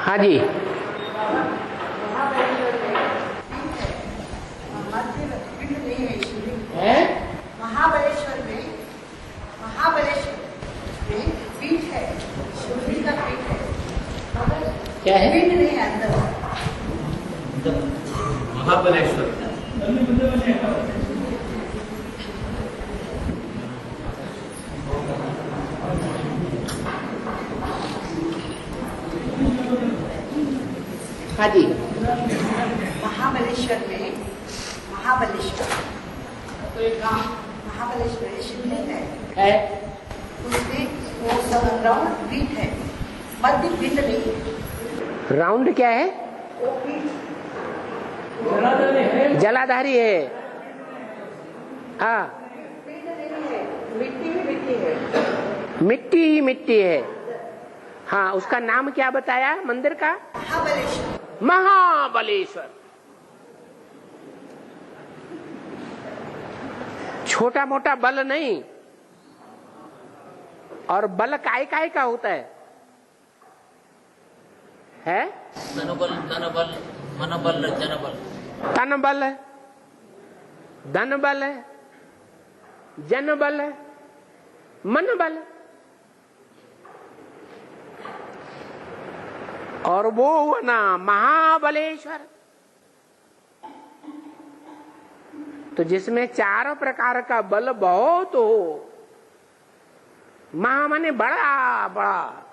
हाँ जी। महाबलेश्वर में पीठ है, शिवजी का पीठ है। क्या है? पीठ नहीं है अंदर। महाबलेश्वर हाँ जी। महाबलेश्वर तो एक गांव महाबलेश्वर शिवलिंग है। उसमें वो सब राउंड पीठ है, मध्य पिंड नहीं। राउंड क्या है? वो पीठ जलाधारी है। हाँ, पिंड नहीं है, मिट्टी ही मिट्टी है। मिट्टी ही मिट्टी है। हाँ, उसका नाम क्या बताया मंदिर का? महाबलेश्वर। महाबलेश्वर। छोटा मोटा बल नहीं। और बल काय काय का होता है? तनबल धनबल मनबल जनबल। तन बल है, धन बल है, जन बल है, मन बल है। और वो हुआ ना महाबलेश्वर, तो जिसमें चारों प्रकार का बल बहुत हो। महा माने बड़ा बड़ा।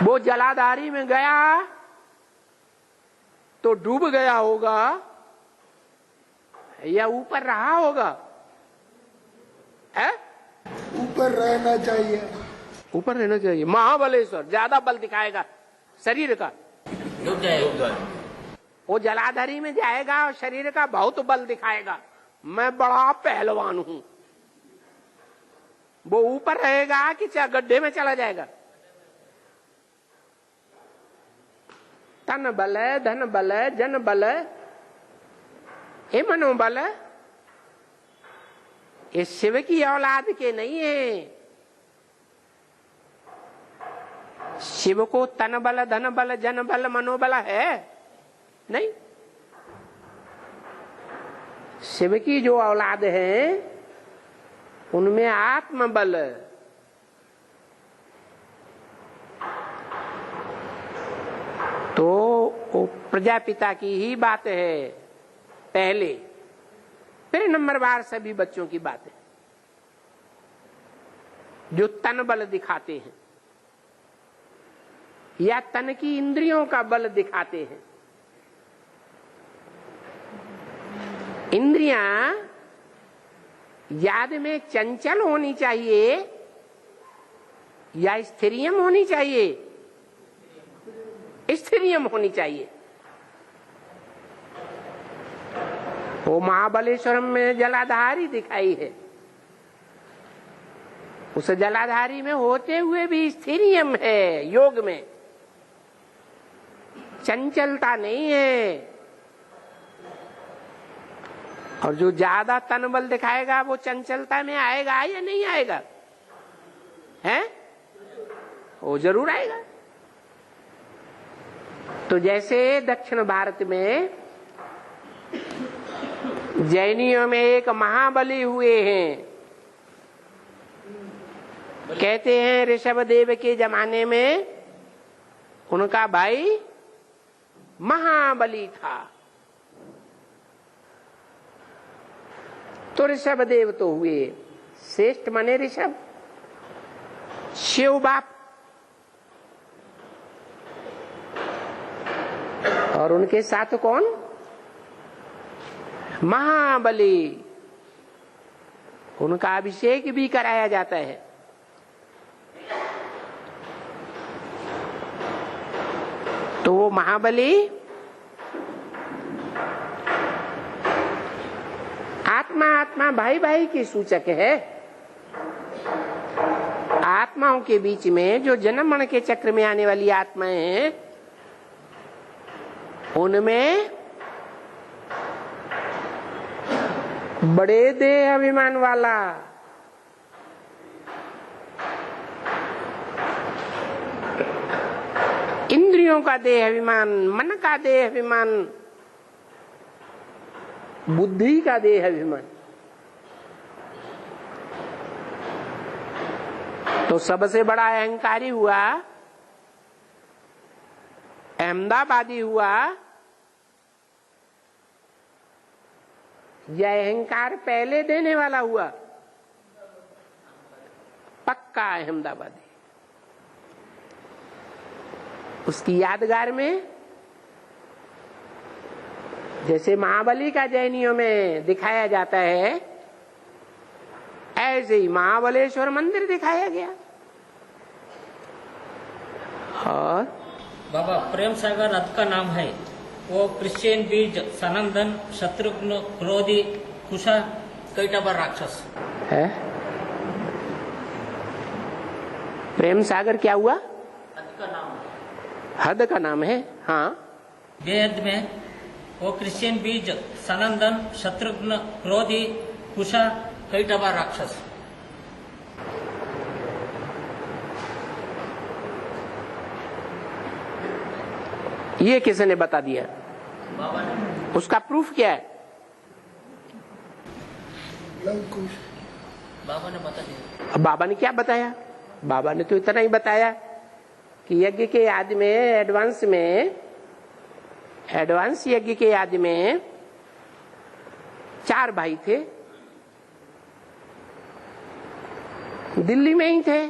वो जलाधारी में गया तो डूब गया होगा या ऊपर रहा होगा? ऊपर रहना चाहिए। ऊपर रहना चाहिए। महाबलेश्वर ज्यादा बल दिखाएगा शरीर का। डूब जाए। वो जलाधारी में जाएगा और शरीर का बहुत बल दिखाएगा, मैं बड़ा पहलवान हूं। वो ऊपर रहेगा कि गड्ढे में चला जाएगा? तन बल है, धन बल है, जन बल है, ये मनोबल है। ये शिव की औलाद के नहीं है। शिव को तन बल, धन बल, जन बल, मनोबल है नहीं। शिव की जो औलाद है उनमें आत्म बल। तो वो प्रजापिता की ही बात है पहले, फिर नंबरवार सभी बच्चों की बात है जो तन बल दिखाते हैं या तन की इंद्रियों का बल दिखाते हैं। इंद्रियां याद में चंचल होनी चाहिए या स्थिरियम होनी चाहिए? स्थिरियम होनी चाहिए। वो महाबलेश्वरम में जलाधारी दिखाई है। उस जलाधारी में होते हुए भी स्थिरियम है, योग में चंचलता नहीं है। और जो ज्यादा तन बल दिखाएगा वो चंचलता में आएगा या नहीं आएगा? हैं? वो जरूर आएगा। तो जैसे दक्षिण भारत में जैनियों में एक महाबली हुए हैं। कहते हैं ऋषभ देव के जमाने में उनका भाई महाबली था। तो ऋषभ देव तो हुए श्रेष्ठ, माने ऋषभ, शिव बाप। और उनके साथ कौन? महाबली। उनका अभिषेक भी कराया जाता है। तो वो महाबली आत्मा आत्मा भाई भाई की सूचक है। आत्माओं के बीच में जो जन्म मरण के चक्र में आने वाली आत्माएं हैं उनमें बड़े देह अभिमान वाला इंद्रियों का देह अभिमान, मन का देह अभिमान, बुद्धि का देह अभिमान। तो सबसे बड़ा अहंकारी हुआ, अहमदाबादी हुआ, यह अहंकार पहले देने वाला हुआ? पक्का अहमदाबादी। उसकी यादगार में जैसे महाबली का जैनियों में दिखाया जाता है, ऐसे ही महाबलेश्वर मंदिर दिखाया गया। और बाबा प्रेम सागर रथ का नाम है, वो क्रिश्चियन बीज, सनंदन, शत्रुघ्न, क्रोधी, कुशा, कैटबा राक्षस है। प्रेम सागर क्या हुआ? रथ का नाम है। हद का नाम है। हाँ, वेद में वो क्रिश्चियन बीज, सनंदन, शत्रुघ्न, क्रोधी, कुशा, कैटबा राक्षस। ये किसने बता दिया? बाबा ने। उसका प्रूफ क्या है? लवकुश। बाबा ने बता दिया। अब बाबा ने क्या बताया? बाबा ने तो इतना ही बताया कि यज्ञ के याद में एडवांस यज्ञ के याद में 4 भाई थे, दिल्ली में ही थे,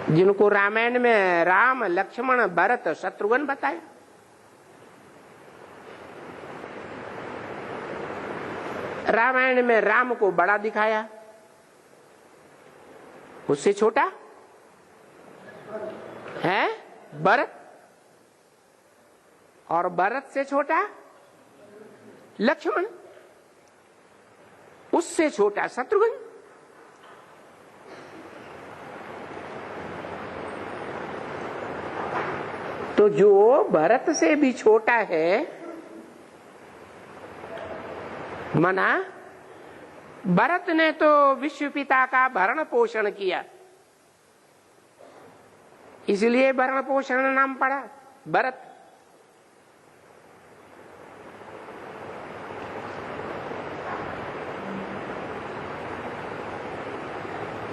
जिनको रामायण में राम, लक्ष्मण, भरत, शत्रुघ्न बताया। रामायण में राम को बड़ा दिखाया, उससे छोटा है भरत, और भरत से छोटा लक्ष्मण, उससे छोटा शत्रुघ्न। तो जो भरत से भी छोटा है, मना भरत ने तो विश्व पिता का भरण पोषण किया, इसलिए भरण पोषण नाम पड़ा भरत।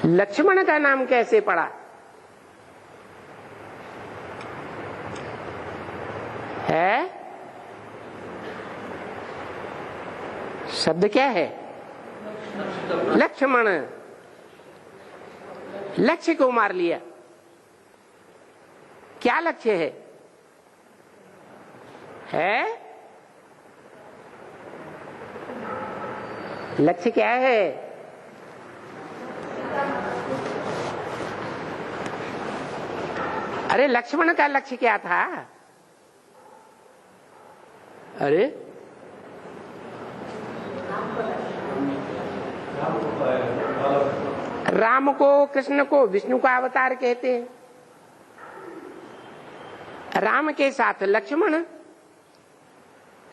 लक्ष्मण का नाम कैसे पड़ा? है शब्द क्या है? लक्ष्मण। लक्ष्य को मार लिया। क्या लक्ष्य है? लक्ष्य क्या है? अरे लक्ष्मण का लक्ष्य क्या था? अरे राम को, कृष्ण को विष्णु का अवतार कहते हैं। राम के साथ लक्ष्मण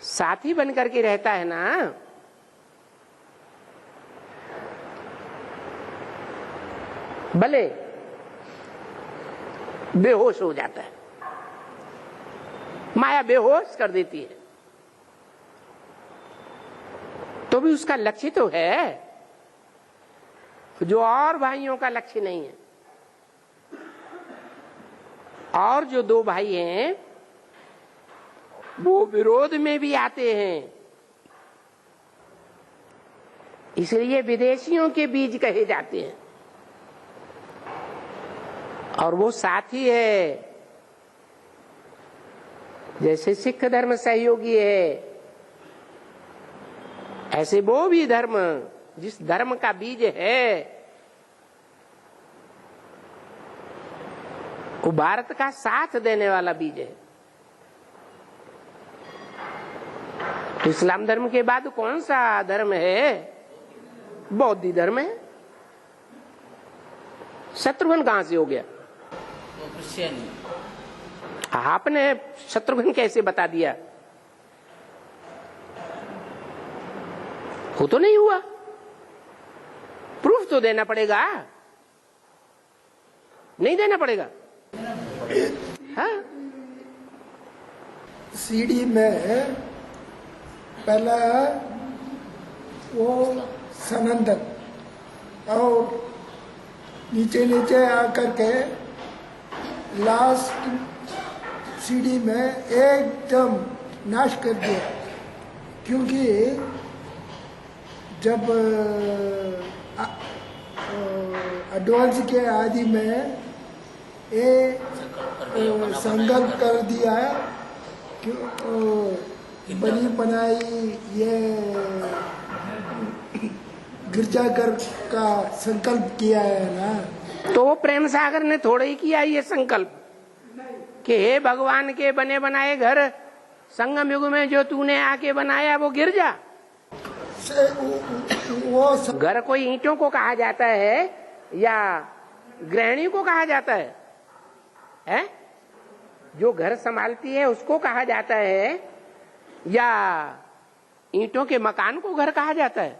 साथी बनकर के रहता है ना। भले बेहोश हो जाता है, माया बेहोश कर देती है, तो भी उसका लक्ष्य तो है, जो और भाइयों का लक्ष्य नहीं है। और जो 2 भाई हैं वो विरोध में भी आते हैं, इसलिए विदेशियों के बीज कहे जाते हैं। और वो साथी है, जैसे सिख धर्म सहयोगी है, ऐसे वो भी धर्म, जिस धर्म का बीज है वो भारत का साथ देने वाला बीज है। तो इस्लाम धर्म के बाद कौन सा धर्म है? बौद्ध धर्म है। शत्रुघ्न कहां से हो गया? वो क्रिश्चियन। आपने शत्रुघ्न कैसे बता दिया? वो तो नहीं हुआ, प्रूफ तो देना पड़ेगा। नहीं देना पड़ेगा? हाँ, सीढ़ी में पहला वो सनंदन और नीचे नीचे आकर के लास्ट सीढ़ी में एकदम नाश कर दिया, क्योंकि जब एडवांस के आदि में ये संकल्प कर दिया कि बनी बनाई ये गिरजाघर का संकल्प किया है ना। तो वो प्रेम सागर ने थोड़ा ही किया ये संकल्प कि हे भगवान के बने बनाए घर, संगम युग में जो तूने आके बनाया वो गिर जा। वो घर कोई ईंटों को कहा जाता है या गृहिणी को कहा जाता है? हैं? जो घर संभालती है उसको कहा जाता है या ईंटों के मकान को घर कहा जाता है?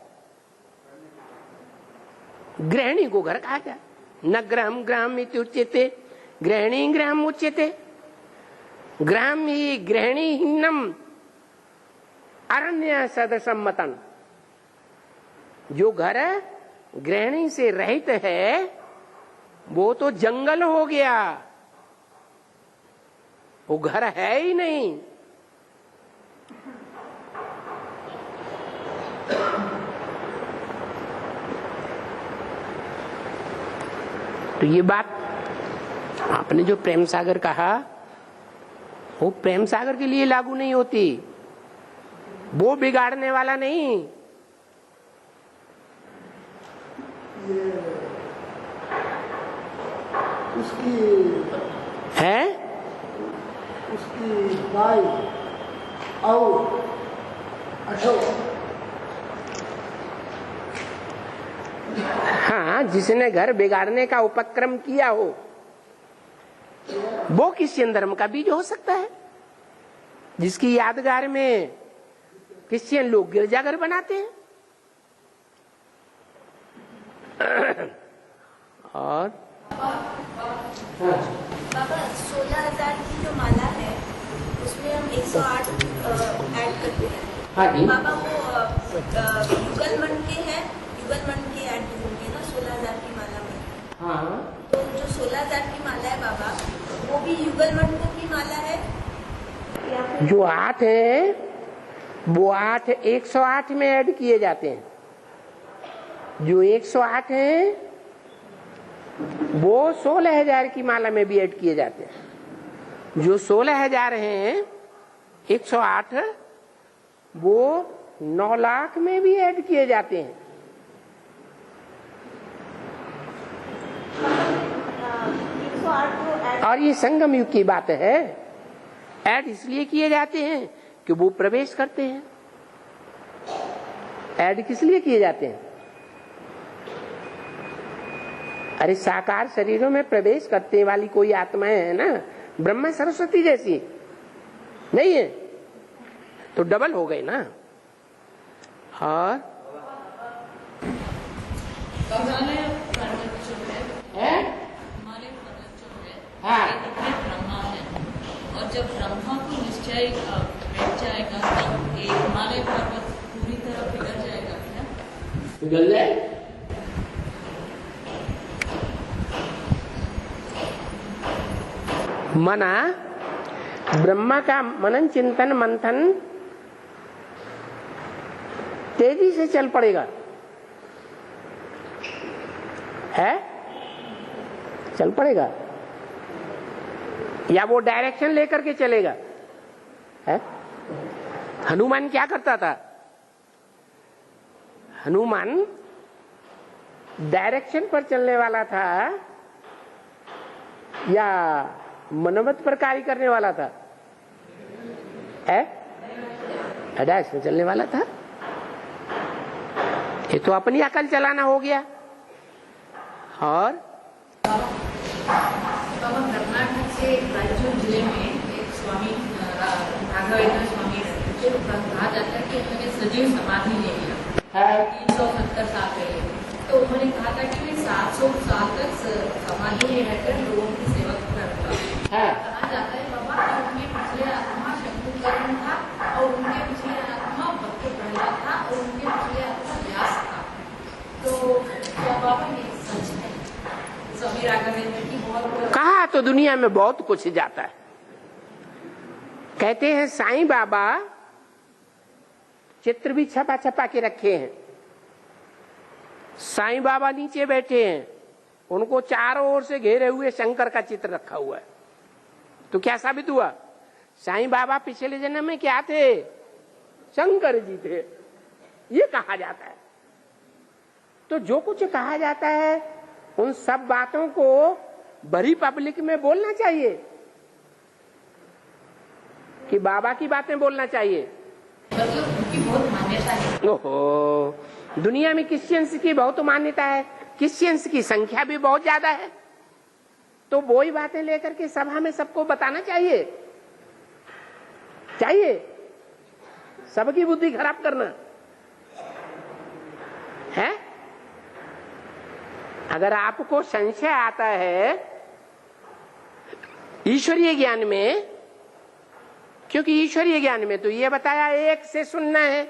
गृहिणी को घर कहा जाता है। न गृहम गृहम इत्युच्यते गृहिणी गृहम उच्यते। गृहम ही गृहिणीहीनम अरण्य सदसम मतन। जो घर गृहिणी से रहित है वो तो जंगल हो गया, वो घर है ही नहीं। तो ये बात आपने जो प्रेम सागर कहा वो प्रेम सागर के लिए लागू नहीं होती, वो बिगाड़ने वाला नहीं। उसकी है उसकी गाय और अशोक, हाँ, जिसने घर बिगाड़ने का उपक्रम किया हो वो क्रिश्चियन धर्म का बीज हो सकता है, जिसकी यादगार में क्रिश्चियन लोग गिरजाघर बनाते हैं। और बाबा 16,000 की जो माला है उसमें हम 108 ऐड करते हैं। हाँ जी। बाबा वो युगल मंड के हैं, युगल मंड के ऐड होंगे ना 16,000 की माला में। हाँ, तो जो 16,000 की माला है बाबा वो भी युगल मंड की माला है या फिर जो 8 है वो 8 108 में ऐड किए जाते हैं। जो 108 है वो 16,000 की माला में भी ऐड किए जाते हैं। जो 16,000 हैं 108 वो 9 लाख में भी ऐड किए जाते हैं। 108 को ऐड और ये संगम युग की बात है। ऐड इसलिए किए जाते हैं कि वो प्रवेश करते हैं। ऐड किस लिए किए जाते हैं? अरे साकार शरीरों में प्रवेश करने वाली कोई आत्माएं है ना, ब्रह्मा सरस्वती जैसी नहीं है तो डबल हो गए ना। और हिमालय पर्वत जो है, हिमालय पर्वत जो है, हाँ। ये कितने ब्रह्मा है, और जब ब्रह्मा को निश्चय बैठ जाएगा तब ये हिमालय पर्वत पूरी तरह पिघल जाएगा क्या? पिघल जाए। मना ब्रह्मा का मनन चिंतन मंथन तेजी से चल पड़ेगा, है चल पड़ेगा, या वो डायरेक्शन लेकर के चलेगा? है हनुमान क्या करता था? हनुमान डायरेक्शन पर चलने वाला था या मनोमत पर कार्य करने वाला था? डायरेक्शन चलने वाला था। ये तो अपनी अकल चलाना हो गया। और बाबा कर्नाटक से रायचूर जिले में एक स्वामी राघवेंद्र स्वामी कहा जाता है कि उन्होंने सजीव समाधि ले लिया 370 साल पहले। तो उन्होंने कहा था कि मैं 700 साल तक समाधि में रहकर लोगों की सेवा करता। कहा जाता है बाबा कि उनके पिछले आत्मा शंकुकर्ण था और उनके पिछले आत्मा भक्त प्रहलाद था और उनके पिछले आत्मा व्यास था। तो क्या बाबा ये सच है? स्वामी राघवेंद्र की बहुत कहा तो दुनिया में बहुत कुछ जाता है। कहते हैं साईं बाबा चित्र भी छपा छपा के रखे हैं। साईं बाबा नीचे बैठे हैं, उनको चारों ओर से घेरे हुए शंकर का चित्र रखा हुआ है। तो क्या साबित हुआ? साईं बाबा पिछले जन्म में क्या थे? शंकर जी थे। ये कहा जाता है। तो जो कुछ कहा जाता है उन सब बातों को बड़ी पब्लिक में बोलना चाहिए कि बाबा की बातें बोलना चाहिए। मतलब उनकी बहुत मान्यता है। ओहो, दुनिया में क्रिश्चियंस की बहुत मान्यता है, क्रिश्चियंस की संख्या भी बहुत ज्यादा है। तो वो ही बातें लेकर के सभा में सबको बताना चाहिए। सबकी बुद्धि खराब करना है। अगर आपको संशय आता है ईश्वरीय ज्ञान में, क्योंकि ईश्वरीय ज्ञान में तो ये बताया एक से सुनना है,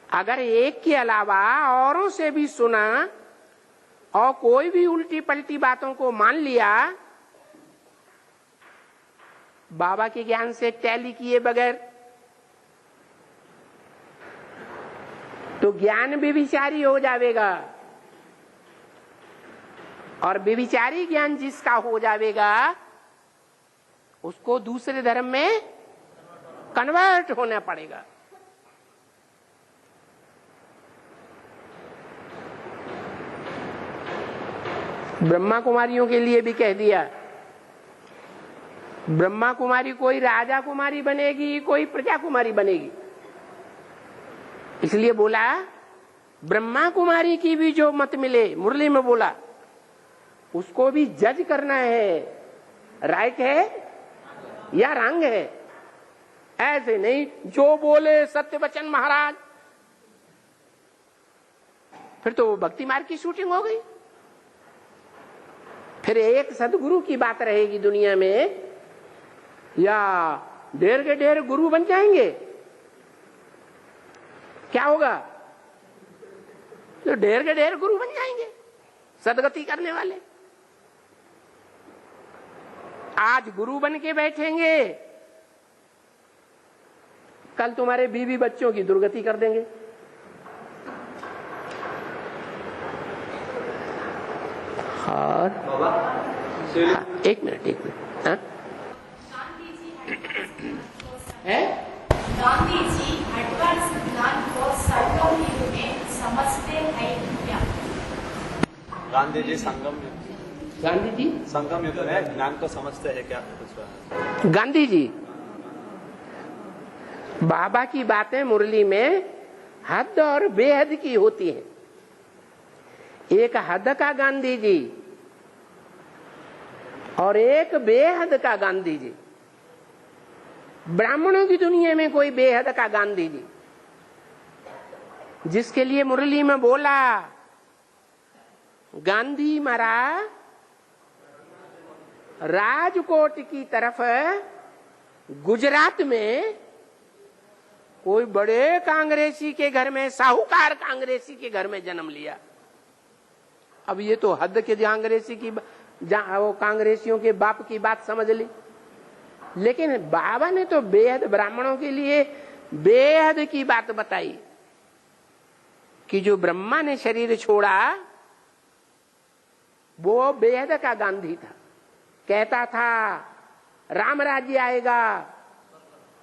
अगर एक के अलावा औरों से भी सुना और कोई भी उल्टी पलटी बातों को मान लिया, बाबा के ज्ञान से टैली किए बगैर, तो ज्ञान व्यभिचारी हो जाएगा। और व्यभिचारी ज्ञान जिसका हो जाएगा उसको दूसरे धर्म में कन्वर्ट होना पड़ेगा। ब्रह्मा कुमारियों के लिए भी कह दिया, ब्रह्मा कुमारी कोई राजा कुमारी बनेगी, कोई प्रजा कुमारी बनेगी। इसलिए बोला ब्रह्मा कुमारी की भी जो मत मिले, मुरली में बोला, उसको भी जज करना है, राइट है या रंग है। ऐसे नहीं जो बोले सत्य वचन महाराज, फिर तो भक्ति मार्ग की शूटिंग हो गई। फिर एक सदगुरु की बात रहेगी दुनिया में, या ढेर के ढेर गुरु बन जाएंगे। क्या होगा? तो ढेर के ढेर गुरु बन जाएंगे सदगति करने वाले। आज गुरु बन के बैठेंगे, कल तुम्हारे बीवी बच्चों की दुर्गति कर देंगे। और एक मिनट हाँ? गांधी जी हटकर सिद्धांत को संगम युग में समझते हैं क्या? गांधी जी संगम युग में ज्ञान को समझते हैं क्या? गांधी जी बाबा की बातें मुरली में हद और बेहद की होती है। एक हद का गांधी जी और एक बेहद का गांधी जी। ब्राह्मणों की दुनिया में कोई बेहद का गांधी जी, जिसके लिए मुरली में बोला गांधी मरा राजकोट की तरफ गुजरात में कोई बड़े कांग्रेसी के घर में, साहूकार कांग्रेसी के घर में जन्म लिया। अब ये तो हद के कांग्रेसी की, वो कांग्रेसियों के बाप की बात समझ ली। लेकिन बाबा ने तो बेहद ब्राह्मणों के लिए बेहद की बात बताई कि जो ब्रह्मा ने शरीर छोड़ा वो बेहद का गांधी था। कहता था राम राज्य आएगा,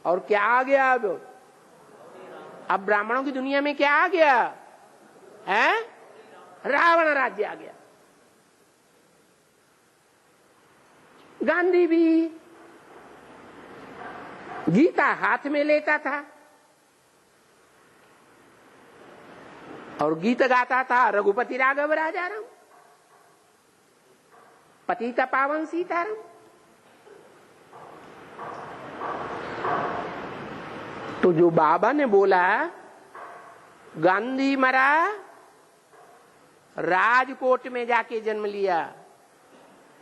और क्या आ गया? अब ब्राह्मणों की दुनिया में क्या आ गया है? रावण राज्य आ गया। गांधी भी गीता हाथ में लेता था और गीत गाता था, रघुपति राघव राजा राम, पतित पावन सीताराम। तो जो बाबा ने बोला गांधी मरा राजकोट में जाके जन्म लिया।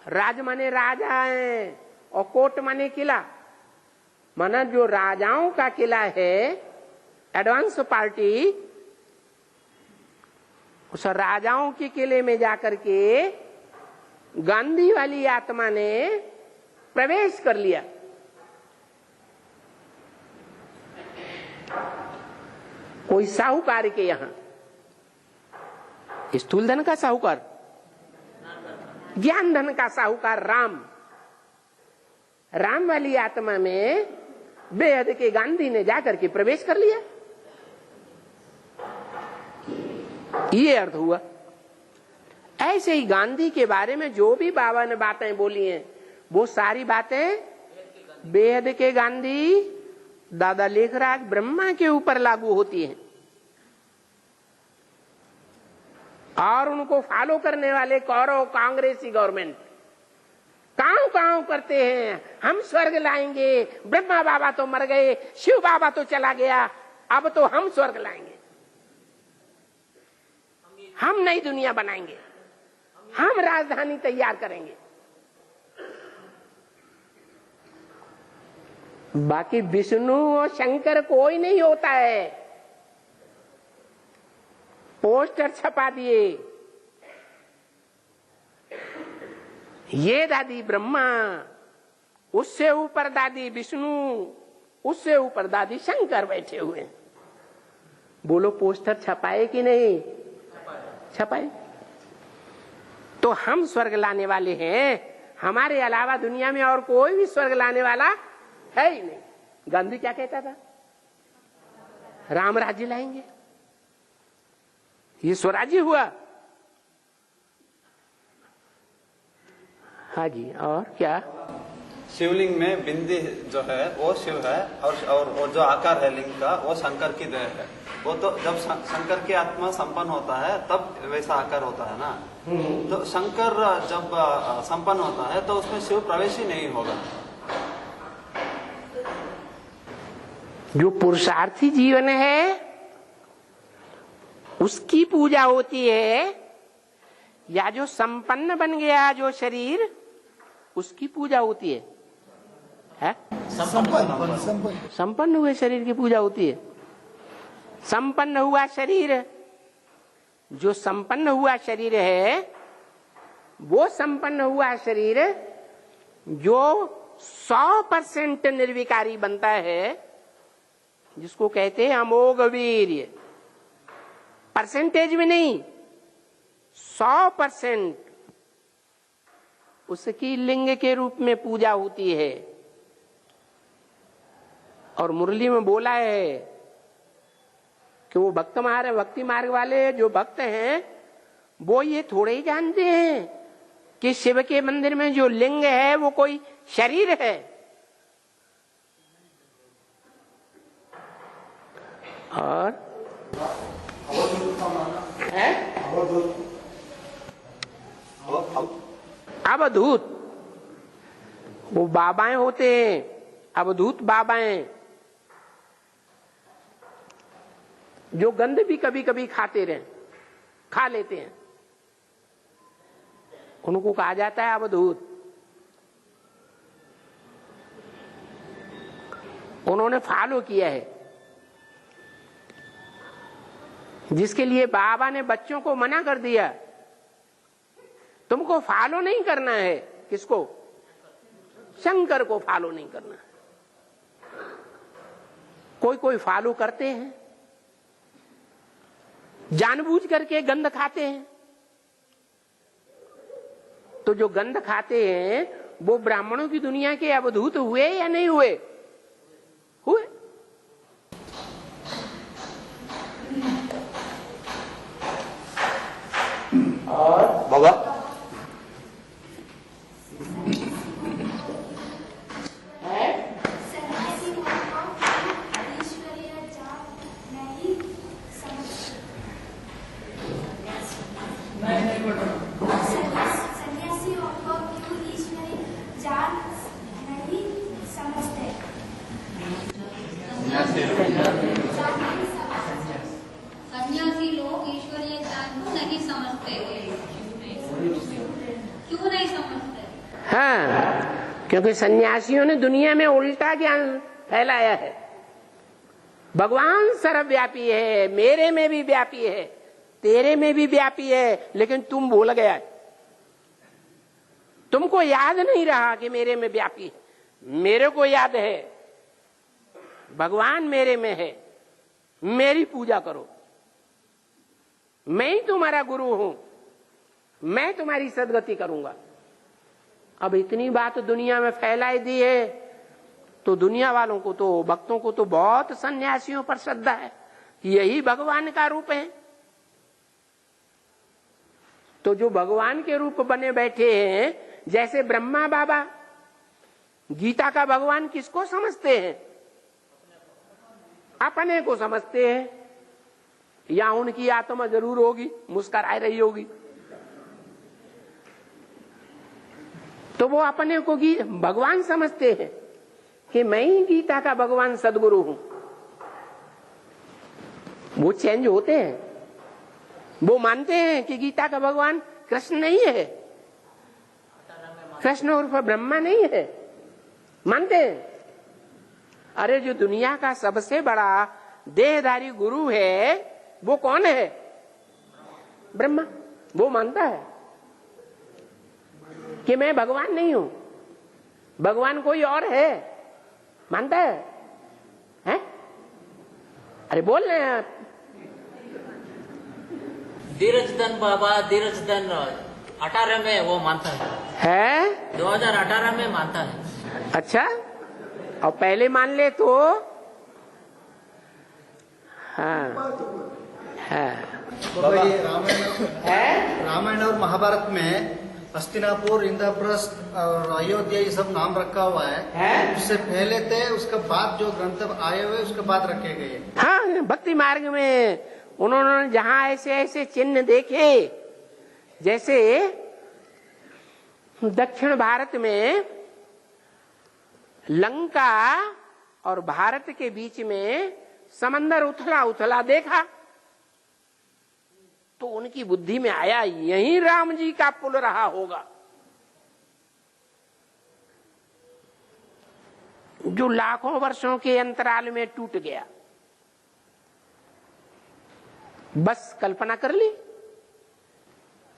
राज माने राजा है और कोट माने किला। माना जो राजाओं का किला है एडवांस पार्टी, उस राजाओं के किले में जाकर के गांधी वाली आत्मा ने प्रवेश कर लिया। कोई साहूकार के यहां, स्थूल धन का साहूकार, ज्ञान धन का साहूकार राम वाली आत्मा में बेहद के गांधी ने जाकर के प्रवेश कर लिया। ये अर्थ हुआ। ऐसे ही गांधी के बारे में जो भी बाबा ने बातें बोली हैं वो सारी बातें बेहद के गांधी दादा लेखराज ब्रह्मा के ऊपर लागू होती हैं और उनको फॉलो करने वाले कौरव कांग्रेसी गवर्नमेंट कांव करते हैं, हम स्वर्ग लाएंगे, ब्रह्मा बाबा तो मर गए, शिव बाबा तो चला गया, अब तो हम स्वर्ग लाएंगे, हम नई दुनिया बनाएंगे, हम राजधानी तैयार करेंगे। बाकी विष्णु और शंकर कोई नहीं होता है। पोस्टर छपा दिए, ये दादी ब्रह्मा, उससे ऊपर दादी विष्णु, उससे ऊपर दादी शंकर बैठे हुए हैं। बोलो पोस्टर छपाए कि नहीं छपाए? तो हम स्वर्ग लाने वाले हैं, हमारे अलावा दुनिया में और कोई भी स्वर्ग लाने वाला है ही नहीं। गांधी क्या कहता था? राम राज्य लाएंगे, ये स्वराज्य हुआ। हाँ जी, और क्या? शिवलिंग में बिंदी जो है वो शिव है और जो आकार है लिंग का वो शंकर की देह है। वो तो जब शंकर की आत्मा संपन्न होता है तब वैसा आकार होता है ना। तो शंकर जब संपन्न होता है तो उसमें शिव प्रवेश ही नहीं होगा। जो पुरुषार्थी जीवन है उसकी पूजा होती है, या जो संपन्न बन गया जो शरीर उसकी पूजा होती है? संपन्न हुए शरीर की पूजा होती है। संपन्न हुआ शरीर, जो संपन्न हुआ शरीर है वो संपन्न हुआ शरीर जो 100% निर्विकारी बनता है, जिसको कहते हैं अमोघ वीर्य। परसेंटेज में नहीं, 100% उसकी लिंग के रूप में पूजा होती है। और मुरली में बोला है कि वो भक्ति मार्ग वाले जो भक्त हैं वो ये थोड़े ही जानते हैं कि शिव के मंदिर में जो लिंग है वो कोई शरीर है। और अवधूत वो बाबाएं होते हैं, अवधूत बाबाएं जो गंध भी कभी कभी खा लेते हैं, उनको कहा जाता है अवधूत। उन्होंने फॉलो किया है, जिसके लिए बाबा ने बच्चों को मना कर दिया, तुमको फॉलो नहीं करना है। किसको? शंकर को फॉलो नहीं करना है। कोई फॉलो करते हैं, जानबूझ करके गंध खाते हैं। तो जो गंध खाते हैं वो ब्राह्मणों की दुनिया के अवधूत हुए या नहीं हुए? हुए। और बाबा हाँ, क्योंकि सन्यासियों ने दुनिया में उल्टा ज्ञान फैलाया है। भगवान सर्वव्यापी है, मेरे में भी व्यापी है, तेरे में भी व्यापी है, लेकिन तुम भूल गया, तुमको याद नहीं रहा कि मेरे में व्यापी है। मेरे को याद है भगवान मेरे में है, मेरी पूजा करो, मैं ही तुम्हारा गुरु हूं, मैं तुम्हारी सदगति करूंगा। अब इतनी बात दुनिया में फैलाई दी है तो दुनिया वालों को तो, भक्तों को तो बहुत सन्यासियों पर श्रद्धा है, यही भगवान का रूप है। तो जो भगवान के रूप बने बैठे हैं, जैसे ब्रह्मा बाबा, गीता का भगवान किसको समझते हैं? अपने को समझते हैं, या उनकी आत्मा जरूर होगी, मुस्कुरा रही होगी, तो वो अपने को भगवान समझते हैं कि मैं ही गीता का भगवान सदगुरु हूं। वो चेंज होते हैं, वो मानते हैं कि गीता का भगवान कृष्ण नहीं है, कृष्ण उर्फ ब्रह्मा नहीं है, मानते हैं। अरे जो दुनिया का सबसे बड़ा देहधारी गुरु है वो कौन है? ब्रह्मा। वो मानता है कि मैं भगवान नहीं हूं, भगवान कोई और है, मानता है, हैं? अरे बोल रहे हैं आप। धीरजधन बाबा, धीरजधन 18 में वो मानता है, 2018 में मानता है। अच्छा, और पहले मान ले तो हाँ, हाँ। रामायण और महाभारत में हस्तिनापुर, इंद्रप्रस्थ और अयोध्या ये सब नाम रखा हुआ है। उससे पहले थे, उसके बाद जो ग्रंथ आए हुए उसके बाद रखे गए। हाँ, भक्ति मार्ग में उन्होंने जहां ऐसे ऐसे चिन्ह देखे, जैसे दक्षिण भारत में लंका और भारत के बीच में समंदर उथला उथला देखा, तो उनकी बुद्धि में आया यही राम जी का पुल रहा होगा, जो लाखों वर्षों के अंतराल में टूट गया। बस कल्पना कर ली,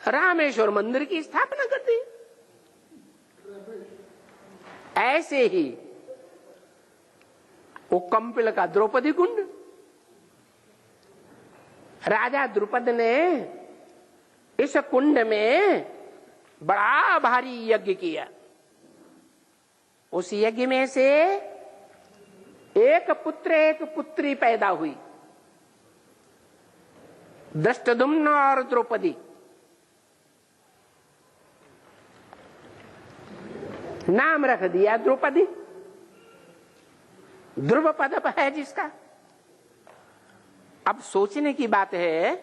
रामेश्वर मंदिर की स्थापना कर दी। ऐसे ही वो कंपिल का द्रौपदी कुंड, राजा द्रुपद ने इस कुंड में बड़ा भारी यज्ञ किया। उस यज्ञ में से एक पुत्र एक पुत्री पैदा हुई, दृष्टद्युम्न और द्रौपदी। नाम रख दिया द्रौपदी, ध्रुव पद है जिसका। अब सोचने की बात है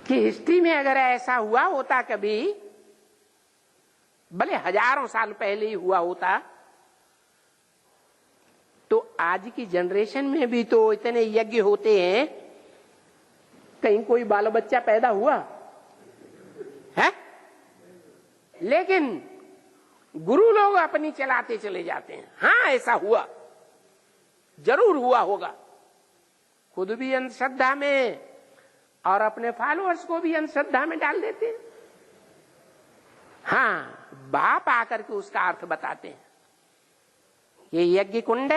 कि हिस्ट्री में अगर ऐसा हुआ होता कभी, भले हजारों साल पहले ही हुआ होता, तो आज की जनरेशन में भी तो इतने यज्ञ होते हैं, कहीं कोई बाल बच्चा पैदा हुआ है? लेकिन गुरु लोग अपनी चलाते चले जाते हैं। हाँ, ऐसा हुआ, जरूर हुआ होगा, खुद भी अंधश्रद्धा में और अपने फॉलोअर्स को भी अंधश्रद्धा में डाल देते हैं। हाँ, बाप आकर के उसका अर्थ बताते हैं। ये यज्ञ कुंड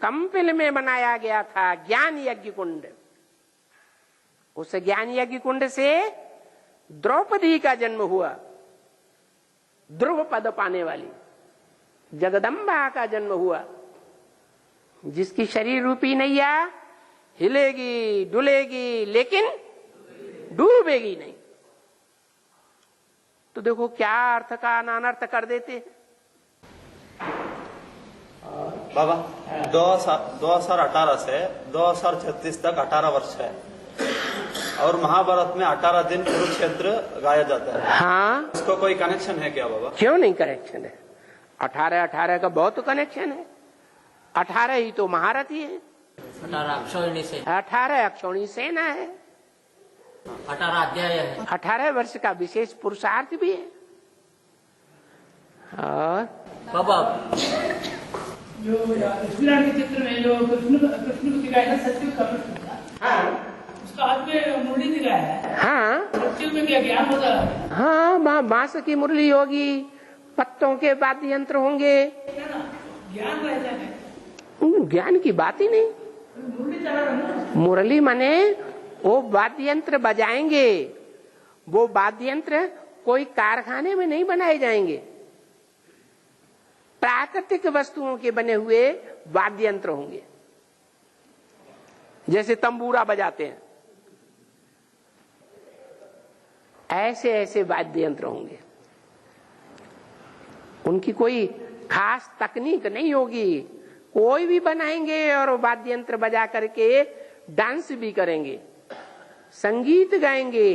कंपिल में बनाया गया था, ज्ञान यज्ञ कुंड। उस ज्ञान यज्ञ कुंड से द्रौपदी का जन्म हुआ, ध्रुव पद पाने वाली जगदम्बा का जन्म हुआ, जिसकी शरीर रूपी नैया हिलेगी डुलेगी लेकिन डूबेगी नहीं। तो देखो क्या अर्थ का अनर्थ कर देते हैं। बाबा 2018 से 2036 तक 18 वर्ष है, और महाभारत में 18 दिन कुरुक्षेत्र गाया जाता है। हाँ, इसको कोई कनेक्शन है क्या बाबा? क्यों नहीं कनेक्शन है, 18 का बहुत कनेक्शन है। 18 ही तो महारथी है, 18 अक्षौहिणी से 18 अक्षौहिणी सेना है। 18 अध्याय है। 18 वर्ष का विशेष पुरुषार्थ भी है। और बाबा जो स्त्रीराम के चित्र में जो कृष्ण को दिखाया था, सत्य का कृष्ण, हाँ, उसका हाथ में मुरली दिखाया है। हाँ, सत्य में क्या ज्ञान होता है? हाँ, बांस की मुरली होगी, पत्तों के वाद्य यंत्र होंगे, ज्ञान रहता है। ज्ञान की बात ही नहीं। मुरली माने वो वाद्य यंत्र बजाएंगे। वो वाद्य यंत्र कोई कारखाने में नहीं बनाए जाएंगे, प्राकृतिक वस्तुओं के बने हुए वाद्य यंत्र होंगे। जैसे तंबूरा बजाते हैं, ऐसे ऐसे वाद्य यंत्र होंगे। उनकी कोई खास तकनीक नहीं होगी, कोई भी बनाएंगे और वाद्य यंत्र बजा करके डांस भी करेंगे, संगीत गाएंगे,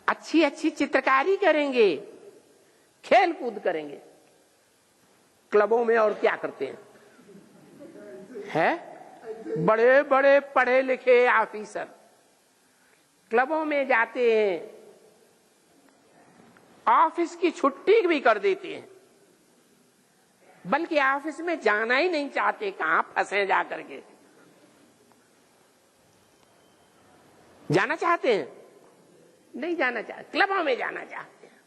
अच्छी अच्छी चित्रकारी करेंगे, खेल कूद करेंगे। क्लबों में और क्या करते हैं? बड़े बड़े पढ़े लिखे ऑफिसर क्लबों में जाते हैं, ऑफिस की छुट्टी भी कर देते हैं, बल्कि ऑफिस में जाना ही नहीं चाहते, कहां फंसे जा करके। जाना चाहते हैं? नहीं जाना चाहते, क्लबों में जाना चाहते हैं।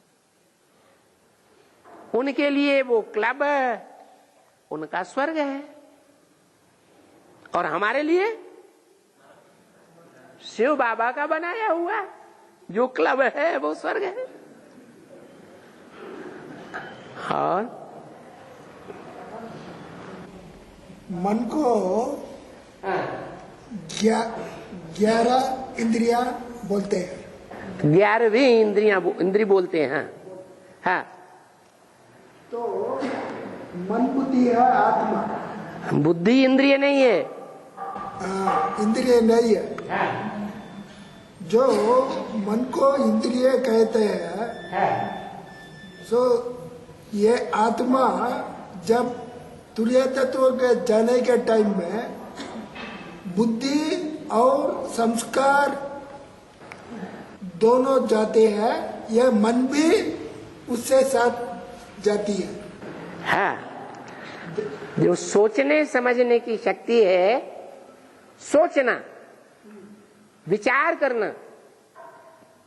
उनके लिए वो क्लब उनका स्वर्ग है, और हमारे लिए शिव बाबा का बनाया हुआ जो क्लब है वो स्वर्ग है। और मन को 11 इंद्रियां बोलते हैं। 11वीं इंद्री बोलते हैं। हाँ, तो मन बुद्धि है, आत्मा। बुद्धि इंद्रिय नहीं है। इंद्रिय नहीं है। जो मन को इंद्रिय कहते हैं, सो ये आत्मा जब तुरीय तत्व के जाने के टाइम में बुद्धि और संस्कार दोनों जाते हैं, यह मन भी उससे साथ जाती है। हाँ, जो सोचने समझने की शक्ति है, सोचना, विचार करना,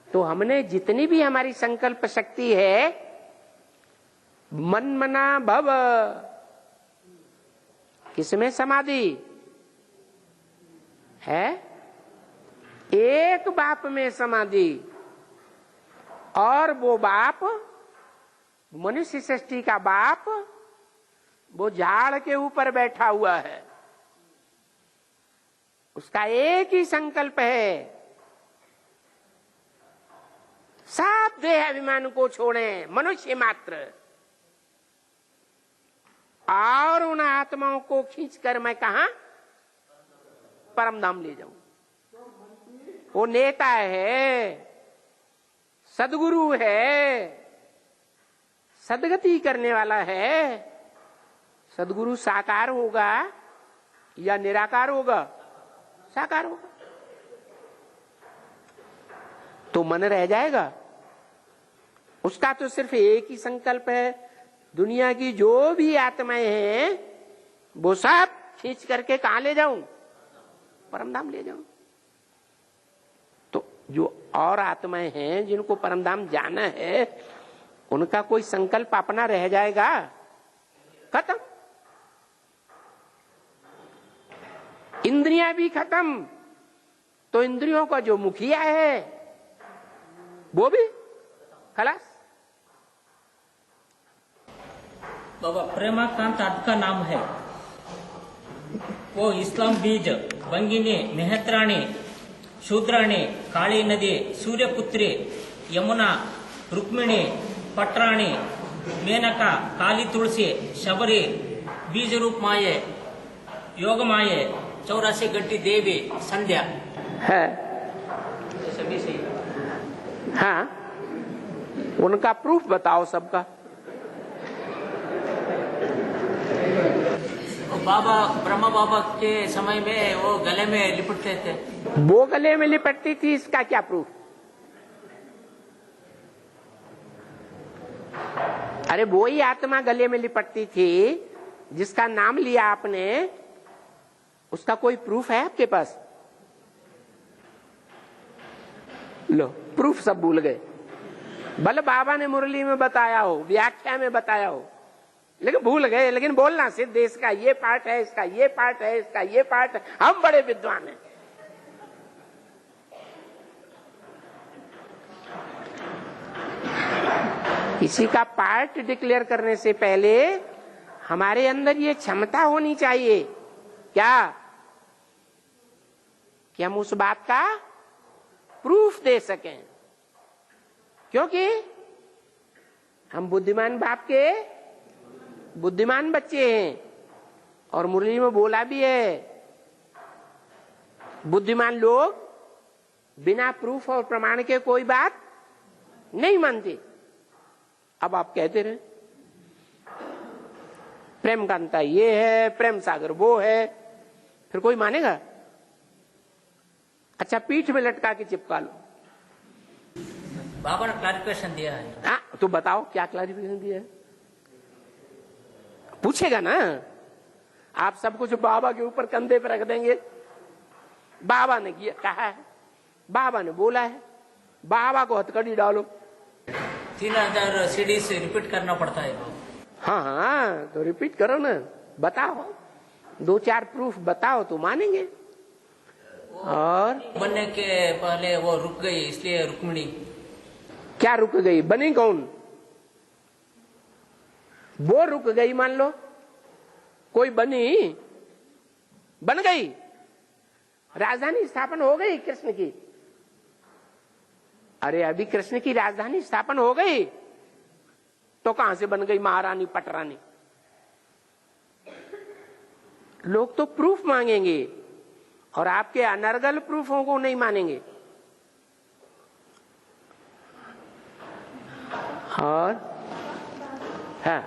तो हमने जितनी भी हमारी संकल्प शक्ति है, मन मना भव, किसमें समाधि है? एक बाप में समाधि। और वो बाप, मनुष्य सृष्टि का बाप, वो झाड़ के ऊपर बैठा हुआ है। उसका एक ही संकल्प है, सब देह अभिमान को छोड़ें, मनुष्य मात्र, और उन आत्माओं को खींचकर मैं कहा परम धाम ले जाऊं। वो नेता है, सदगुरु है, सदगति करने वाला है। सदगुरु साकार होगा या निराकार होगा? साकार होगा। तो मन रह जाएगा। उसका तो सिर्फ एक ही संकल्प है, दुनिया की जो भी आत्माएं हैं वो सब खींच करके कहां ले जाऊं? परमधाम ले जाऊं। तो जो और आत्माएं हैं जिनको परमधाम जाना है, उनका कोई संकल्प अपना रह जाएगा? खत्म। इंद्रियां भी खत्म, तो इंद्रियों का जो मुखिया है वो भी खलास। बाबा प्रेमाकांत आपका नाम है, वो इस्लाम बीज, बंगिनी, मेहत्राणी, शूद्राणी, काली नदी, सूर्यपुत्री, यमुना, रुक्मिणी, पटराणी, मेनका, काली तुलसी, शबरी, बीज रूप माये, योग माये, 84 गट्टी देवी, संध्या है। सभी सही। हाँ, उनका प्रूफ बताओ सबका। बाबा ब्रह्मा बाबा के समय में वो गले में लिपटते थे। वो गले में लिपटती थी, इसका क्या प्रूफ? अरे वो ही आत्मा गले में लिपटती थी जिसका नाम लिया आपने, उसका कोई प्रूफ है आपके पास? लो, प्रूफ सब भूल गए। भले बाबा ने मुरली में बताया हो, व्याख्या में बताया हो, लेकिन भूल गए। लेकिन बोलना सिद्ध, इसका ये पार्ट है, इसका ये पार्ट है, इसका ये पार्ट है। हम बड़े विद्वान हैं। किसी का पार्ट डिक्लेयर करने से पहले हमारे अंदर ये क्षमता होनी चाहिए क्या, कि हम उस बात का प्रूफ दे सकें। क्योंकि हम बुद्धिमान बाप के बुद्धिमान बच्चे हैं, और मुरली में बोला भी है, बुद्धिमान लोग बिना प्रूफ और प्रमाण के कोई बात नहीं मानते। अब आप कहते रहे प्रेम कांता ये है, प्रेम सागर वो है, फिर कोई मानेगा? अच्छा, पीठ में लटका के चिपका लो। बाबा ने क्लैरिफिकेशन दिया है। हाँ, तो बताओ क्या क्लैरिफिकेशन दिया है? पूछेगा ना। आप सब कुछ बाबा के ऊपर कंधे पे रख देंगे। बाबा ने किया, कहा है, बाबा ने बोला है, बाबा को हथकड़ी डालो। 3000 सीढ़ी से रिपीट करना पड़ता है। हाँ हाँ, तो रिपीट करो ना, बताओ, 2-4 प्रूफ बताओ तो मानेंगे। और बनने के पहले वो रुक गई, इसलिए रुक्मिणी। क्या रुक गई? बनी कौन? वो रुक गई मान लो, कोई बनी, बन गई, राजधानी स्थापन हो गई कृष्ण की। अरे अभी कृष्ण की राजधानी स्थापन हो गई तो कहां से बन गई महारानी पटरानी? लोग तो प्रूफ मांगेंगे और आपके अनर्गल प्रूफों को नहीं मानेंगे। और हाँ,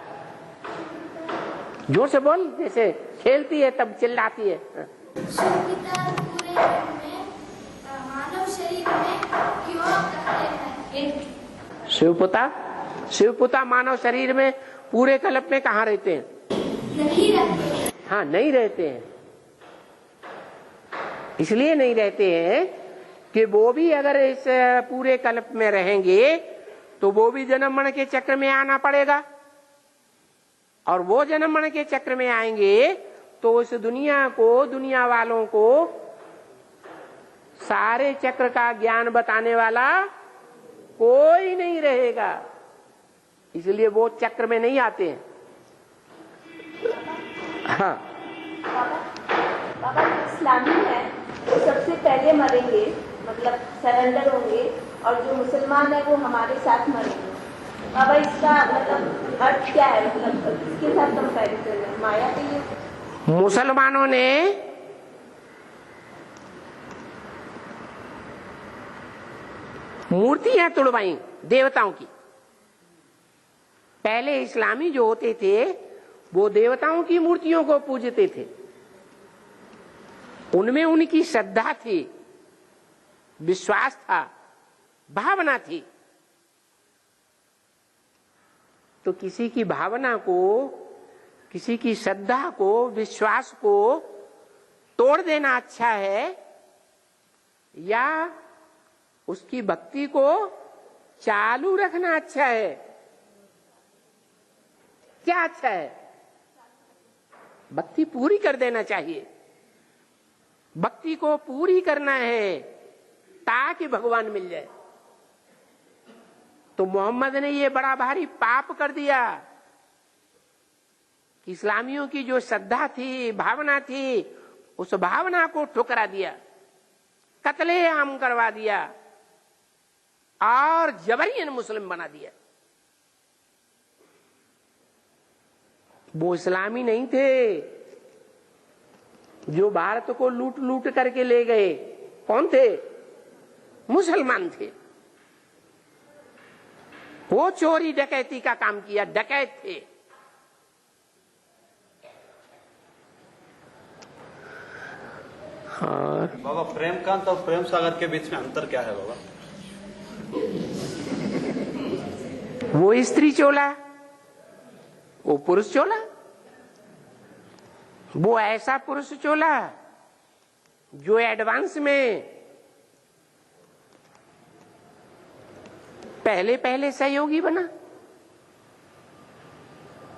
जोर से बोल, जैसे खेलती है तब चिल्लाती है। शिवपुता मानव शरीर में पूरे कल्प में कहाँ रहते हैं? नहीं रहते। हाँ, नहीं रहते हैं। इसलिए नहीं रहते हैं कि वो भी अगर इस पूरे कल्प में रहेंगे तो वो भी जन्म मरण के चक्र में आना पड़ेगा, और वो जन्म मरण के चक्र में आएंगे तो उस दुनिया को, दुनिया वालों को सारे चक्र का ज्ञान बताने वाला कोई नहीं रहेगा। इसलिए वो चक्र में नहीं आते हैं। हाँ, बाबा इस्लामी है वो सबसे पहले मरेंगे, मतलब सरेंडर होंगे, और जो मुसलमान है वो हमारे साथ मरेंगे। बाबा इसका मतलब अर्थ क्या है? मतलब किसके साथ कंपैरिजन है? माया के लिए? मुसलमानों ने मूर्तियां तुड़वाई देवताओं की। पहले इस्लामी जो होते थे वो देवताओं की मूर्तियों को पूजते थे, उनमें उनकी श्रद्धा थी, विश्वास था, भावना थी। तो किसी की भावना को, किसी की श्रद्धा को, विश्वास को तोड़ देना अच्छा है या उसकी भक्ति को चालू रखना अच्छा है? क्या अच्छा है? भक्ति पूरी कर देना चाहिए। भक्ति को पूरी करना है ताकि भगवान मिल जाए। तो मोहम्मद ने ये बड़ा भारी पाप कर दिया कि इस्लामियों की जो श्रद्धा थी, भावना थी, उस भावना को ठुकरा दिया, कत्लेआम करवा दिया और जबरियन मुस्लिम बना दिया। वो इस्लामी नहीं थे जो भारत को लूट लूट करके ले गए। कौन थे? मुसलमान थे। वो चोरी डकैती का काम किया, डकैत थे। और बाबा प्रेमकांत और प्रेम सागर के बीच में अंतर क्या है बाबा? वो स्त्री चोला, वो पुरुष चोला। वो ऐसा पुरुष चोला जो एडवांस में पहले पहले सहयोगी बना,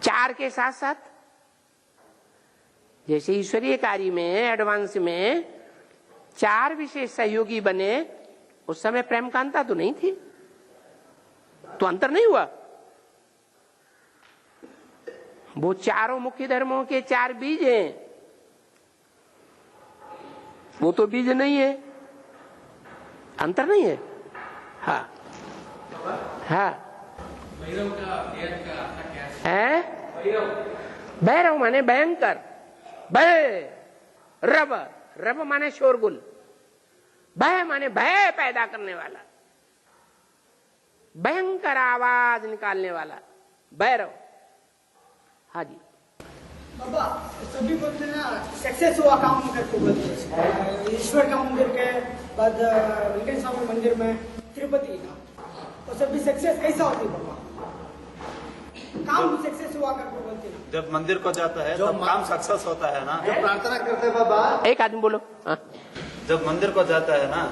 4 के साथ साथ। जैसे ईश्वरीय कार्य में एडवांस में 4 विशेष सहयोगी बने, उस समय प्रेमकांता तो नहीं थी, तो अंतर नहीं हुआ। वो चारों मुख्य धर्मों के 4 बीज हैं, वो तो बीज नहीं है, अंतर नहीं है। हाँ हाँ, भैरव का वेद का अर्थ क्या है? भैरव माने भयंकर, भय, रब, रब माने शोरगुल, भय माने भय पैदा करने वाला, भयंकर आवाज निकालने वाला, भैरव। हाँ जी बाबा, सभी बोलते हैं ना सक्सेस हुआ काम करके बोलते हैं। ईश्वर का मंदिर के बाद वेंकटेश्वर स्वामी मंदिर में तिरुपति था, तो सभी सक्सेस कैसा होती है बाबा? काम सक्सेस हुआ करके बोलते हैं। जब मंदिर को जाता है तब काम सक्सेस होता है ना। जो प्रार्थना करते हैं बाबा, एक आदमी बोलो। हाँ। जब मंदिर को जाता है ना,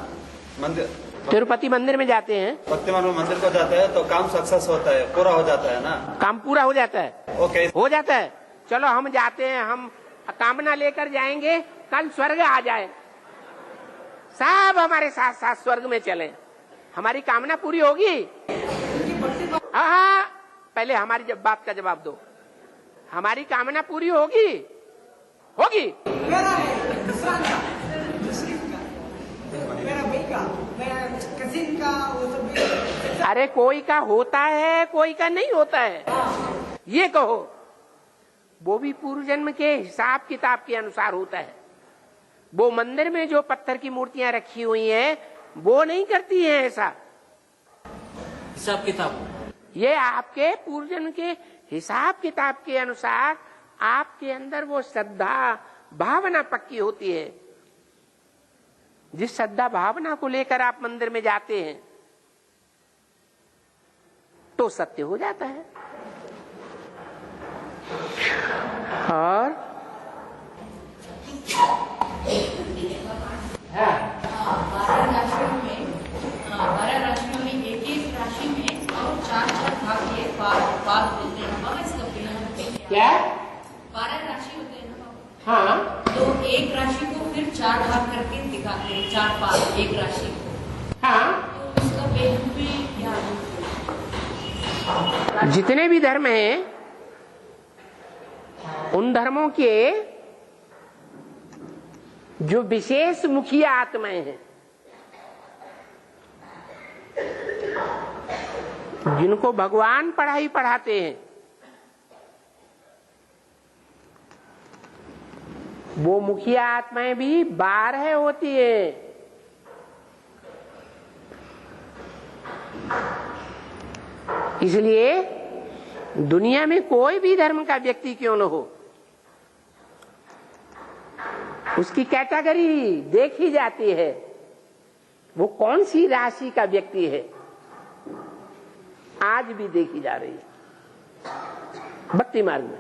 मंदिर तिरुपति मंदिर में जाते हैं, भक्तिमान मंदिर को जाते हैं तो काम सक्सेस होता है, पूरा हो जाता है ना। काम पूरा हो जाता है। ओके, हो जाता है। चलो हम जाते हैं, हम कामना लेकर जाएंगे कल स्वर्ग आ जाए, सब हमारे साथ साथ स्वर्ग में चले, हमारी कामना पूरी होगी? हाँ, पहले हमारी बात का जवाब दो। हमारी कामना पूरी होगी? होगी? मेरा भाई का, मेरा कजिन का, वो सब। अरे कोई का होता है, कोई का नहीं होता है, ये कहो। वो भी पूर्व जन्म के हिसाब किताब के अनुसार होता है। वो मंदिर में जो पत्थर की मूर्तियां रखी हुई हैं, वो नहीं करती हैं ऐसा हिसाब किताब। ये आपके पूर्व जन्म के हिसाब किताब के अनुसार आपके अंदर वो श्रद्धा भावना पक्की होती है। जिस श्रद्धा भावना को लेकर आप मंदिर में जाते हैं तो सत्य हो जाता है। और 12 राशियों में एक राशि में और 4 भाग किए पास बोलते हैं बाबा। इसका क्या 12 राशि होते हैं ना बाबा? हाँ, तो एक राशि को फिर 4 भाग करके दिखाते हैं, 4 पास एक राशि को। हाँ, तो उसका बेहद भी क्या? जितने भी धर्म हैं उन धर्मों के जो विशेष मुखिया आत्माएं हैं, जिनको भगवान पढ़ाई पढ़ाते हैं, वो मुखिया आत्माएं भी 12 होती है। इसलिए दुनिया में कोई भी धर्म का व्यक्ति क्यों न हो, उसकी कैटेगरी देखी जाती है, वो कौन सी राशि का व्यक्ति है, आज भी देखी जा रही है भक्ति मार्ग में।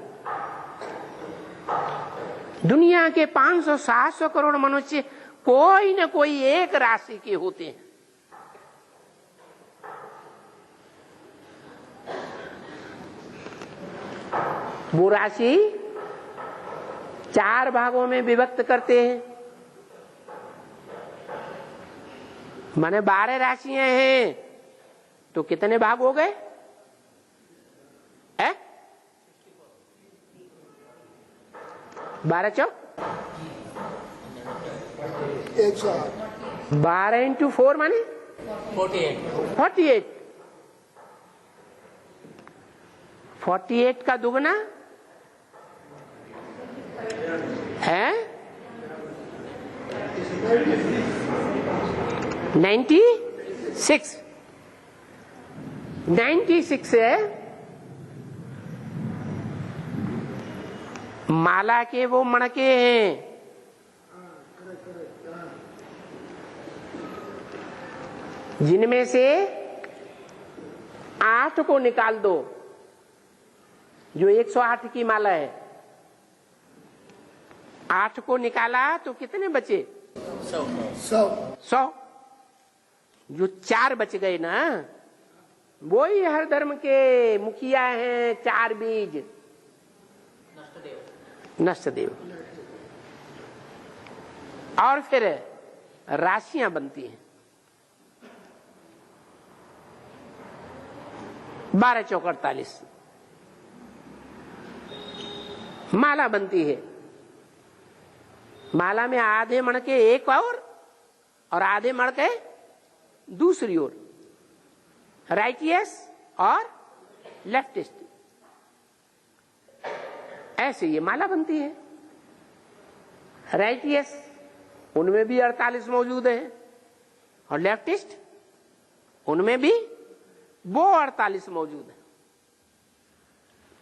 दुनिया के 500-700 करोड़ मनुष्य कोई न कोई एक राशि के होते हैं। वो राशि 4 भागों में विभक्त करते हैं। माने 12 राशियां हैं तो कितने भाग हो गए? 12 चौक 108। 12 into 4 माने 48। 48 का दुगना है 96। 96 है माला के वो मणके हैं। जिनमें से 8 को निकाल दो, जो 108 की माला है, 8 को निकाला तो कितने बचे? 100। जो 4 बच गए ना, वही हर धर्म के मुखिया हैं। 4 बीज नष्टदेव। और फिर राशियां बनती हैं, 12 चौक 48 माला बनती है। माला में आधे मणके एक और आधे मणके दूसरी ओर, राइटियस और लेफ्टिस्ट, ऐसे ये माला बनती है। राइटियस उनमें भी 48 मौजूद है, और लेफ्टिस्ट उनमें भी वो 48 मौजूद है।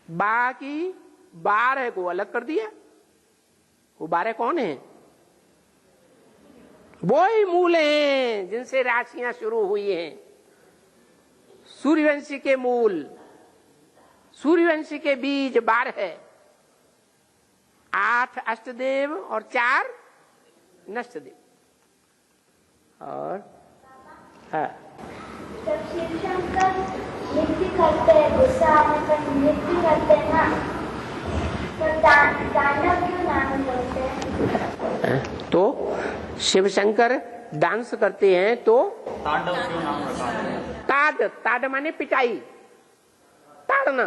बाकी 12 को अलग कर दिया। वो 12 कौन है? वो ही मूल हैं जिनसे राशियां शुरू हुई हैं। सूर्यवंशी के मूल, सूर्यवंशी के बीज 12 है, 8 अष्टदेव और 4 नष्टदेव। और जब शिव शंकर नृत्य करते हैं, गुस्सा आने पर नृत्य करते हैं ना, तो तांडव क्यों नाम करते हैं? तो शिव शंकर डांस करते हैं तो तांडव क्यों नाम रखा है? ताड़ माने पिटाई, ताड़ना,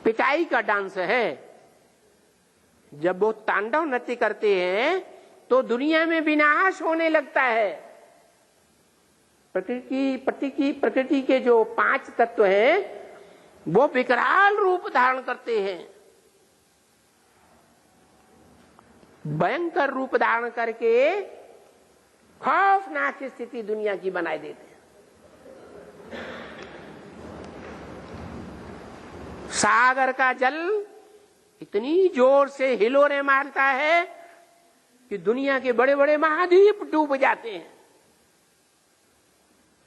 पिटाई का डांस है। जब वो तांडव नृत्य करते हैं तो दुनिया में विनाश होने लगता है। प्रकृति के जो 5 तत्व हैं वो विकराल रूप धारण करते हैं, भयंकर रूप धारण करके खौफनाक स्थिति दुनिया की बनाए देते हैं। सागर का जल इतनी जोर से हिलोरे मारता है कि दुनिया के बड़े बड़े महाद्वीप डूब जाते हैं।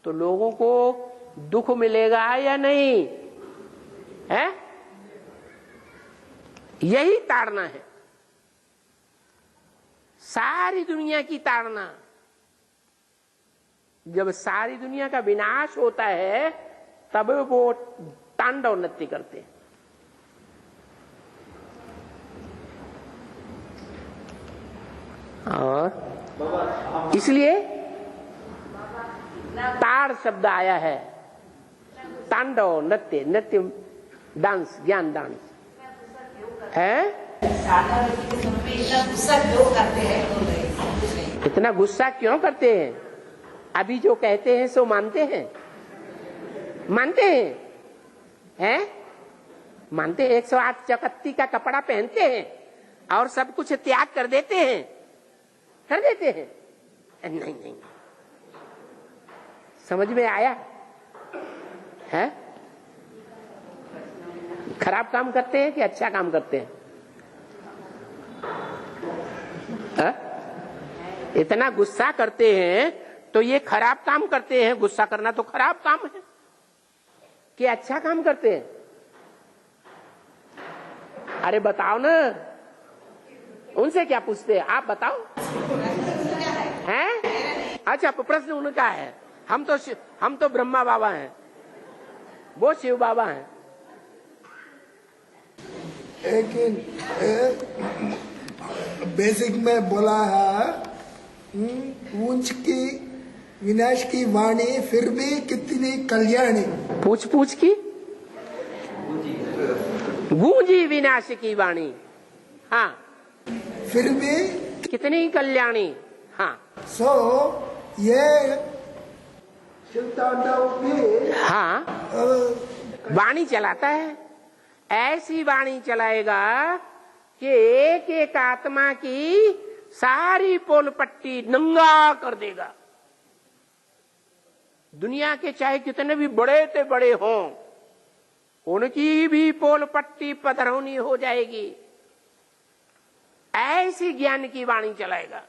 तो लोगों को दुख मिलेगा या नहीं है? यही ताड़ना है, सारी दुनिया की ताड़ना। जब सारी दुनिया का विनाश होता है तब वो तांडव नृत्य करते हैं। और इसलिए ताड़ शब्द आया है। तांडव नृत्य, नृत्य डांस, ज्ञान डांस है। इतना गुस्सा क्यों करते हैं? अभी जो कहते हैं सो मानते हैं? मानते हैं? मानते हैं? 108 चकत्ती का कपड़ा पहनते हैं और सब कुछ त्याग कर देते हैं? कर देते हैं? नहीं नहीं, समझ में आया है? खराब काम करते हैं कि अच्छा काम करते हैं? इतना गुस्सा करते हैं तो ये खराब काम करते हैं। गुस्सा करना तो खराब काम है कि अच्छा काम करते हैं? अरे बताओ ना, उनसे क्या पूछते हैं? आप बताओ। हैं? अच्छा, प्रश्न उनका है। हम तो ब्रह्मा बाबा हैं, वो शिव बाबा हैं। लेकिन बेसिक में बोला है पूछ की विनाश की वाणी फिर भी कितनी कल्याणी। पूछ की गूंजी विनाश की वाणी, हाँ, फिर भी कितनी कल्याणी। हाँ, ये शिवतांडव भी हाँ वाणी चलाता है। ऐसी वाणी चलाएगा कि एक एक आत्मा की सारी पोल पट्टी नंगा कर देगा। दुनिया के चाहे कितने भी बड़े से बड़े हों, उनकी भी पोल पट्टी पधरौनी हो जाएगी। ऐसी ज्ञान की वाणी चलाएगा।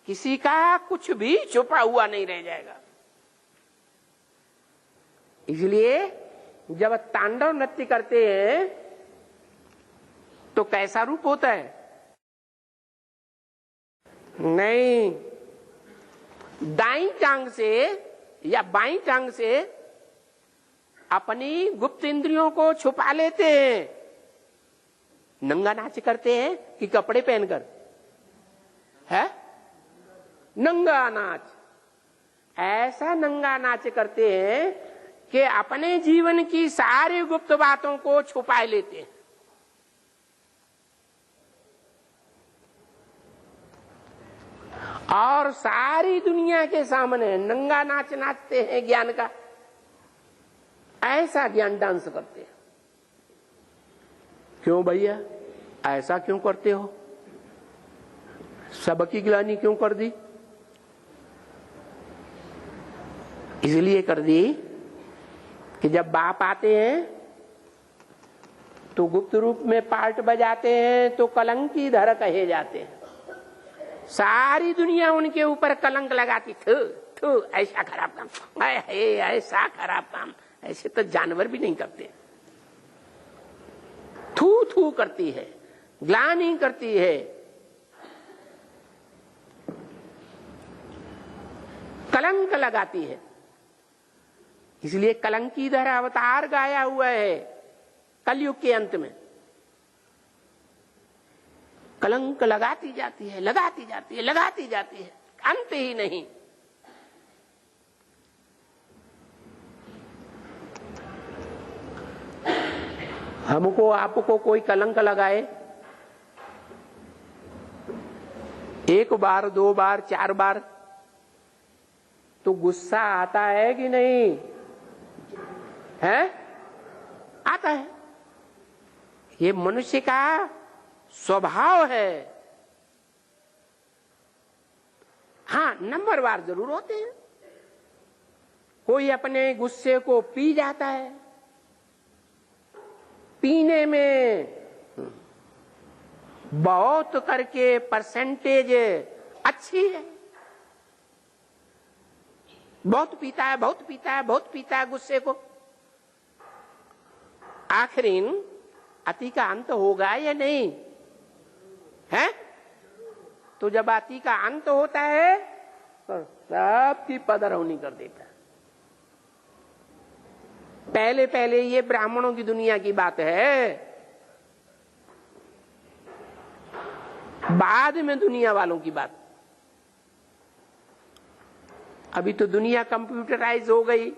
किसी का कुछ भी छुपा हुआ नहीं रह जाएगा। इसलिए जब तांडव नृत्य करते हैं तो कैसा रूप होता है? नहीं, दाईं टांग से या बाईं टांग से अपनी गुप्त इंद्रियों को छुपा लेते हैं। नंगा नाच करते हैं कि कपड़े पहनकर? है नंगा नाच। ऐसा नंगा नाच करते हैं कि अपने जीवन की सारी गुप्त बातों को छुपा लेते हैं। और सारी दुनिया के सामने नंगा नाच नाचते हैं ज्ञान का। ऐसा ज्ञान डांस करते हैं। क्यों भैया ऐसा क्यों करते हो? सबकी गिलानी क्यों कर दी? इसलिए कर दी कि जब बाप आते हैं तो गुप्त रूप में पार्ट बजाते हैं तो कलंकीधर कहे जाते हैं। सारी दुनिया उनके ऊपर कलंक लगाती, थू थू ऐसा खराब काम, ऐसा खराब काम, ऐसे तो जानवर भी नहीं करते। थू थू करती है, ग्लानि करती है, कलंक लगाती है। इसलिए कलंकीधर अवतार गाया हुआ है कलयुग के अंत में। कलंक लगाती जाती है, लगाती जाती है, लगाती जाती है, अंत ही नहीं। हमको आपको कोई कलंक लगाए, एक बार, दो बार, चार बार, तो गुस्सा आता है कि नहीं? है? आता है। ये मनुष्य का स्वभाव है। हाँ, नंबरवार जरूर होते हैं। कोई अपने गुस्से को पी जाता है। पीने में बहुत करके परसेंटेज अच्छी है। बहुत पीता है, बहुत पीता है, बहुत पीता है गुस्से को। आखिर अति का अंत होगा या नहीं है? तो जब अति का अंत होता है तो सबकी पधरौनी कर देता है। पहले पहले ये ब्राह्मणों की दुनिया की बात है, बाद में दुनिया वालों की बात। अभी तो दुनिया कंप्यूटराइज हो गई।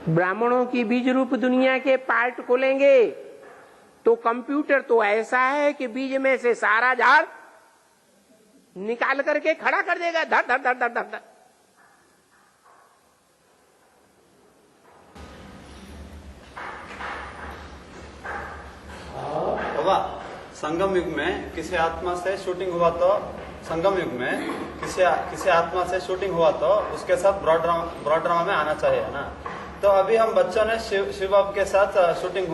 ब्राह्मणों की बीज रूप दुनिया के पार्ट खोलेंगे तो कंप्यूटर तो ऐसा है कि बीज में से सारा झाड़ निकाल करके खड़ा कर देगा, धर धर धर धर धर धर। बाबा, संगम युग में किसी आत्मा से शूटिंग हुआ तो संगम युग में किसी आत्मा से शूटिंग हुआ तो उसके साथ ब्रॉड ड्रामा में आना चाहिए ना। तो अभी हम बच्चों ने शिव बाप के साथ शूटिंग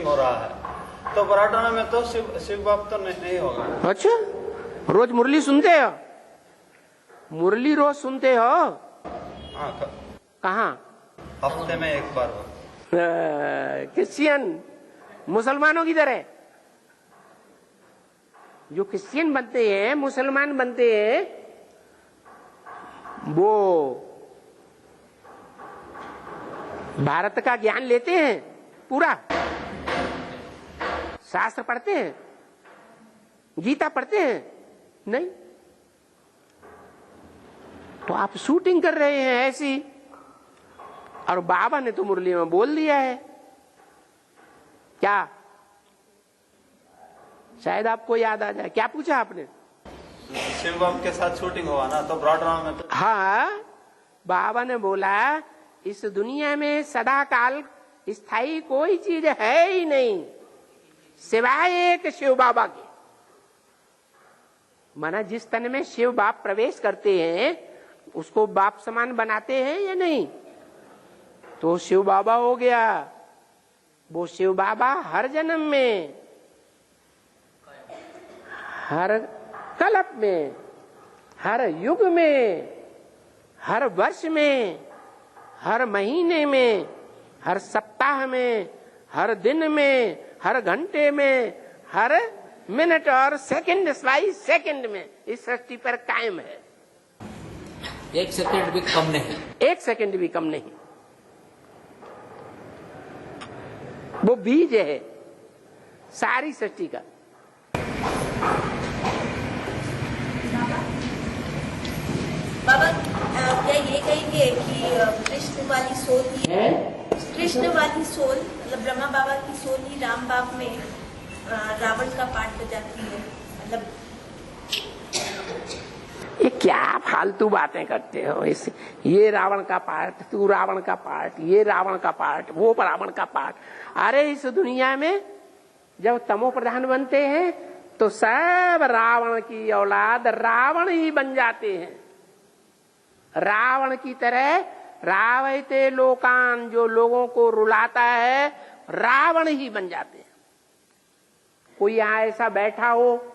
हो रहा है, तो ब्रॉड ड्रामा में तो शिव बाप तो नहीं होगा। अच्छा, रोज मुरली सुनते हो? मुरली रोज सुनते हो? हाँ। कहाँ? हफ्ते में एक बार। क्रिश्चियन मुसलमानों की तरह जो क्रिश्चियन बनते हैं, मुसलमान बनते हैं, वो भारत का ज्ञान लेते हैं पूरा, शास्त्र पढ़ते हैं, गीता पढ़ते हैं? नहीं। तो आप शूटिंग कर रहे हैं ऐसी। और बाबा ने तो मुरली में बोल दिया है क्या? शायद आपको याद आ जाए। क्या पूछा आपने? शिव बाप के साथ शूटिंग हुआ ना, तो ब्रॉड ड्रामा में तो। हाँ, बाबा ने बोला इस दुनिया में सदा काल स्थायी कोई चीज है ही नहीं सिवाय एक शिव बाबा के। माना जिस तन में शिव बाप प्रवेश करते हैं उसको बाप समान बनाते हैं या नहीं? तो शिव बाबा हो गया। वो शिव बाबा हर जन्म में हर कल्प में, हर युग में, हर वर्ष में, हर महीने में, हर सप्ताह में, हर दिन में, हर घंटे में, हर मिनट और सेकंड बाई सेकंड में इस सृष्टि पर कायम है। 1 सेकंड भी कम नहीं। 1 सेकंड भी कम नहीं। वो बीज है सारी सृष्टि का। बाबा क्या ये कहेंगे कि कृष्ण वाली सोल ही कृष्ण वाली सोल मतलब ब्रह्मा बाबा की सोल ही राम बाप में रावण का पार्ट बजाती है? मतलब ये क्या फालतू बातें करते हो। इस ये रावण का पार्ट, तू रावण का पार्ट, ये रावण का पार्ट, वो रावण का पार्ट। अरे इस दुनिया में जब तमो प्रधान बनते हैं तो सब रावण की औलाद रावण ही बन जाते हैं। रावण की तरह रावयते लोकान, जो लोगों को रुलाता है, रावण ही बन जाते हैं। कोई यहां ऐसा बैठा हो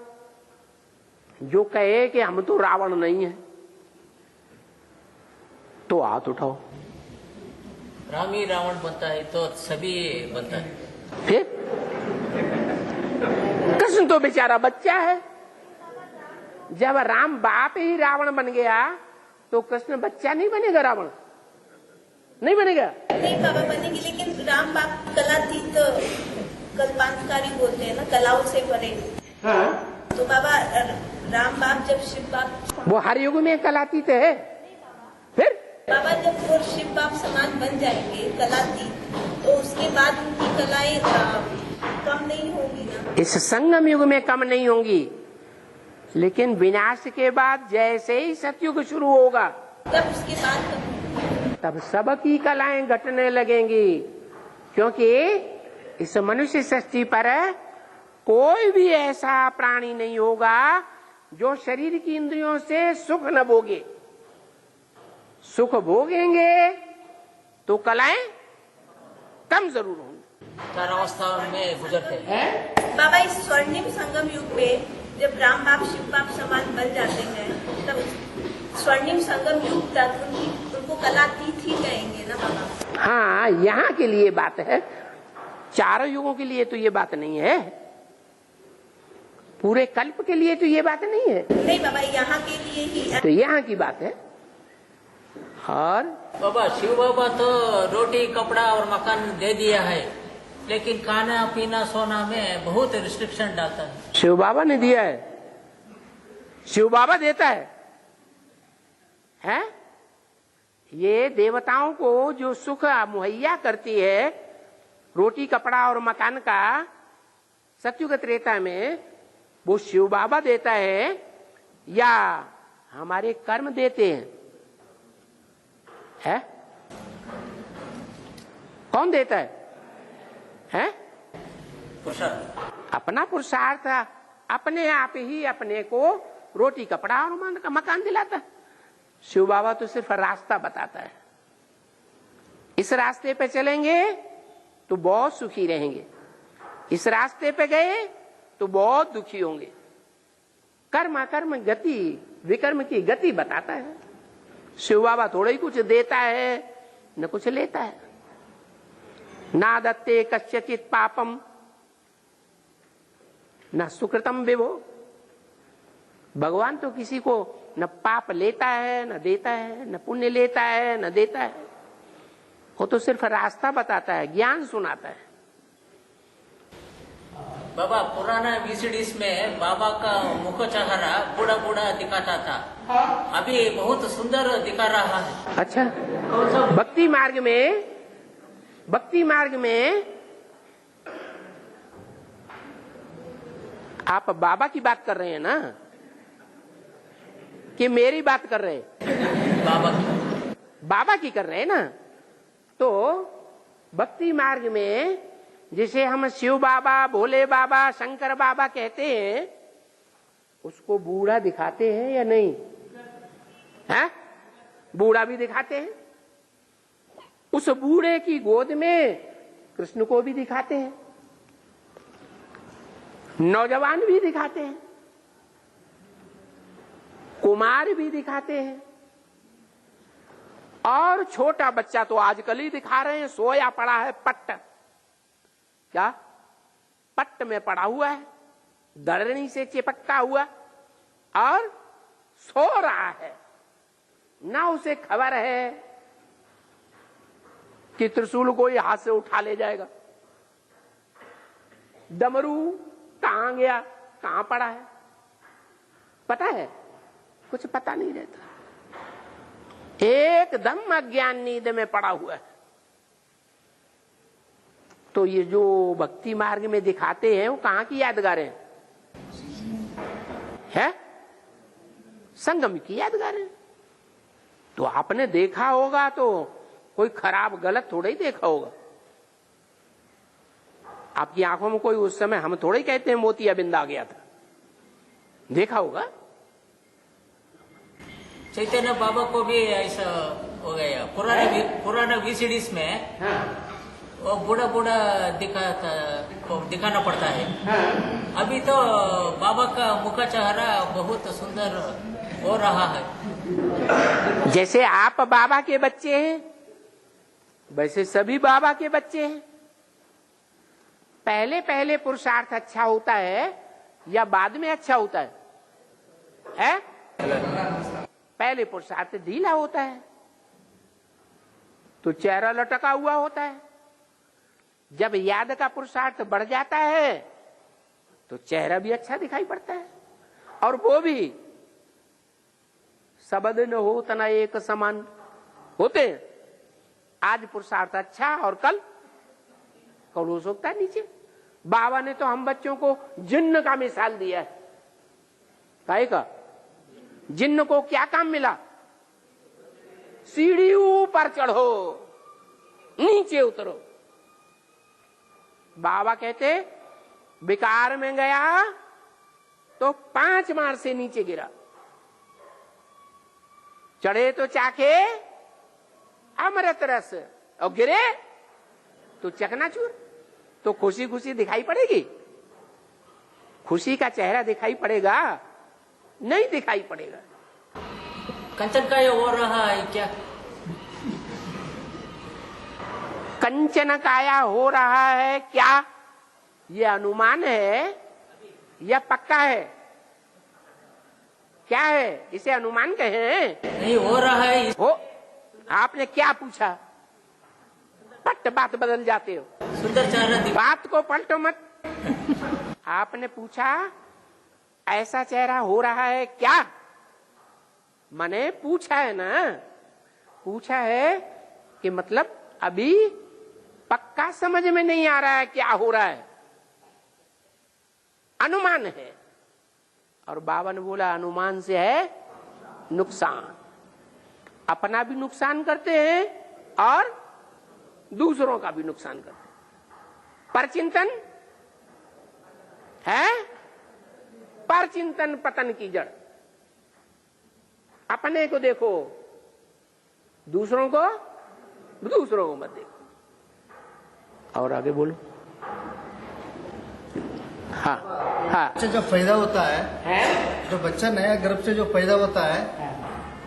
जो कहे कि हम तो रावण नहीं है, तो हाथ उठाओ। राम ही रावण बनता है तो सभी बनता है। फिर कृष्ण तो बेचारा बच्चा है। जब राम बाप ही रावण बन गया तो कृष्ण बच्चा नहीं बनेगा, रावण नहीं बनेगा। नहीं बाबा बनेगी, लेकिन राम बाप कलातीत कल्पांतकारी बोलते हैं ना, कलाओं से परे। हाँ। तो बाबा राम बाप जब शिव बाप, वो हर युग में कलातीत है। फिर बाबा जब वो शिव बाप समान बन जाएंगे कलातीत, तो उसके बाद उनकी कलाएं कम नहीं होगी ना? इस संगम युग में कम नहीं होंगी, लेकिन विनाश के बाद जैसे ही सतयुग शुरू होगा तब उसके बाद तब सबकी कलाएं घटने लगेंगी। क्योंकि इस मनुष्य सृष्टि पर कोई भी ऐसा प्राणी नहीं होगा जो शरीर की इंद्रियों से सुख न भोगे। सुख भोगेंगे तो कलाएं कम जरूर होंगी। चार अवस्था में गुजरते हैं। बाबा इस स्वर्णिम संगम युग में जब राम बाप शिव बाप समान बन जाते हैं, तब स्वर्णिम संगम युग तक उनको कलातीत ही कहेंगे ना बाबा? हाँ, यहाँ के लिए बात है, चारों युगों के लिए तो ये बात नहीं है, पूरे कल्प के लिए तो ये बात नहीं है। नहीं बाबा, यहाँ के लिए ही तो यहाँ की बात है। और बाबा शिव बाबा तो रोटी कपड़ा और मकान दे दिया है, लेकिन खाना पीना सोना में बहुत रिस्ट्रिक्शन डालता है। शिव बाबा ने दिया है, शिव बाबा देता है? ये देवताओं को जो सुख मुहैया करती है, रोटी कपड़ा और मकान का, सतयुग त्रेता में वो शिव बाबा देता है या हमारे कर्म देते हैं? कौन देता है? अपना पुरुषार्थ अपने आप ही अपने को रोटी कपड़ा और मकान दिलाता है। शिव बाबा तो सिर्फ रास्ता बताता है, इस रास्ते पे चलेंगे तो बहुत सुखी रहेंगे, इस रास्ते पे गए तो बहुत दुखी होंगे। कर्म अकर्म गति विकर्म की गति बताता है। शिव बाबा थोड़ा ही कुछ देता है न कुछ लेता है। ना दत्ते कस्यचित पापम न सुकृतम विभो। भगवान तो किसी को न पाप लेता है न देता है, न पुण्य लेता है न देता है। वो तो सिर्फ रास्ता बताता है, ज्ञान सुनाता है। बाबा पुराना वीसीडीज में बाबा का मुख चेहरा बूढ़ा बूढ़ा दिखाता था, अभी बहुत सुंदर दिखा रहा है। अच्छा, भक्ति मार्ग में आप बाबा की बात कर रहे हैं ना, कि मेरी बात कर रहे हैं? बाबा की कर रहे हैं ना। तो भक्ति मार्ग में जिसे हम शिव बाबा, भोले बाबा, शंकर बाबा कहते हैं, उसको बूढ़ा दिखाते हैं या नहीं? है? बूढ़ा भी दिखाते हैं। उस बूढ़े की गोद में कृष्ण को भी दिखाते हैं, नौजवान भी दिखाते हैं। कुमार भी दिखाते हैं, और छोटा बच्चा तो आजकल ही दिखा रहे हैं, सोया पड़ा है पट्ट, क्या पट्ट में पड़ा हुआ है, दरनी से चिपका हुआ और सो रहा है। ना उसे खबर है कि त्रिशूल को हाथ से उठा ले जाएगा, डमरू कहां गया, कहां पड़ा है, पता है? कुछ पता नहीं रहता, एकदम अज्ञान नींद में पड़ा हुआ है। तो ये जो भक्ति मार्ग में दिखाते हैं वो कहां की यादगारें है? संगम की यादगारें। तो आपने देखा होगा तो कोई खराब गलत थोड़ा ही देखा होगा। आपकी आंखों में कोई उस समय हम थोड़े ही कहते हैं मोतियाबिंद आ गया था, देखा होगा। चैतन्य बाबा को भी ऐसा हो गया, पुराना वीसीडीज में वो बूढ़ा बूढ़ा दिखाना पड़ता है। अभी तो बाबा का मुख चेहरा बहुत सुंदर हो रहा है। जैसे आप बाबा के बच्चे हैं वैसे सभी बाबा के बच्चे हैं। पहले पहले पुरुषार्थ अच्छा होता है या बाद में अच्छा होता है? पहले पुरुषार्थ ढीला होता है तो चेहरा लटका हुआ होता है। जब याद का पुरुषार्थ बढ़ जाता है तो चेहरा भी अच्छा दिखाई पड़ता है, और वो भी सबद न हो तना एक समान होते हैं। आज पुरुषार्थ अच्छा और कल हो सकता है नीचे। बाबा ने तो हम बच्चों को जिन्न का मिसाल दिया है। काहे का? जिन्न को क्या काम मिला? सीढ़ी ऊपर चढ़ो नीचे उतरो। बाबा कहते विकार में गया तो 5 मार से नीचे गिरा, चढ़े तो चाखे अमृत रस और गिरे तो चकनाचूर। तो खुशी खुशी दिखाई पड़ेगी? खुशी का चेहरा दिखाई पड़ेगा? नहीं दिखाई पड़ेगा। कंचन का ये हो रहा है क्या? कंचन काया हो रहा है क्या, ये अनुमान है या पक्का है? क्या है? इसे अनुमान कहें? नहीं हो रहा है। हो? आपने क्या पूछा? पट बात बदल जाते हो। सुंदर चेहरा, बात को पलटो मत। आपने पूछा ऐसा चेहरा हो रहा है क्या? मैंने पूछा है ना, पूछा है कि मतलब अभी पक्का समझ में नहीं आ रहा है क्या हो रहा है, अनुमान है। और बाबा ने बोला अनुमान से है नुकसान। अपना भी नुकसान करते हैं और दूसरों का भी नुकसान करते हैं। परचिंतन है, परचिंतन पतन की जड़। अपने को देखो, दूसरों को मत देखो। और आगे बोलो। हाँ हाँ। बच्चा जब पैदा होता है, जो बच्चा नया गर्भ से जो पैदा होता है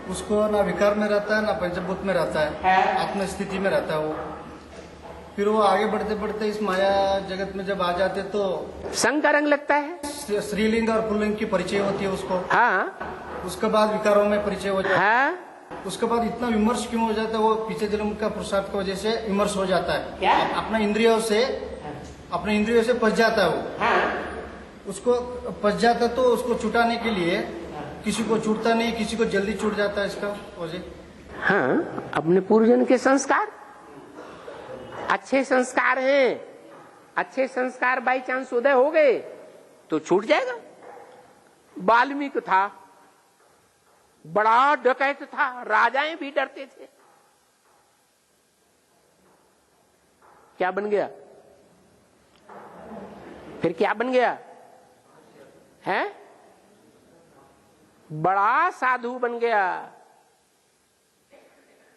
उसको ना विकार में रहता है ना पंचभूत में रहता है, आत्म स्थिति में रहता है वो। फिर वो आगे बढ़ते बढ़ते इस माया जगत में जब आ जाते तो संग का रंग लगता है। स्त्रीलिंग और पुल्लिंग की परिचय होती है उसको। हाँ। उसके बाद विकारों में परिचय हो जाता है। हाँ। उसके बाद इतना विमर्श क्यों हो जाता है? वो पीछे जन्म का पुरुषार्थ की वजह से विमर्श हो जाता है। क्या? अपने इंद्रियों से पच जाता है वो। हाँ। उसको पच जाता तो उसको छुटाने के लिए किसी को छूटता नहीं, किसी को जल्दी छूट जाता है इसका वजह। हाँ, अपने पूर्वजन्म के संस्कार अच्छे संस्कार हैं, अच्छे संस्कार बाई चांस उदय हो गए तो छूट जाएगा। वाल्मीकि था, बड़ा डकैत था, राजाएं भी डरते थे। क्या बन गया? फिर क्या बन गया? है बड़ा साधु बन गया,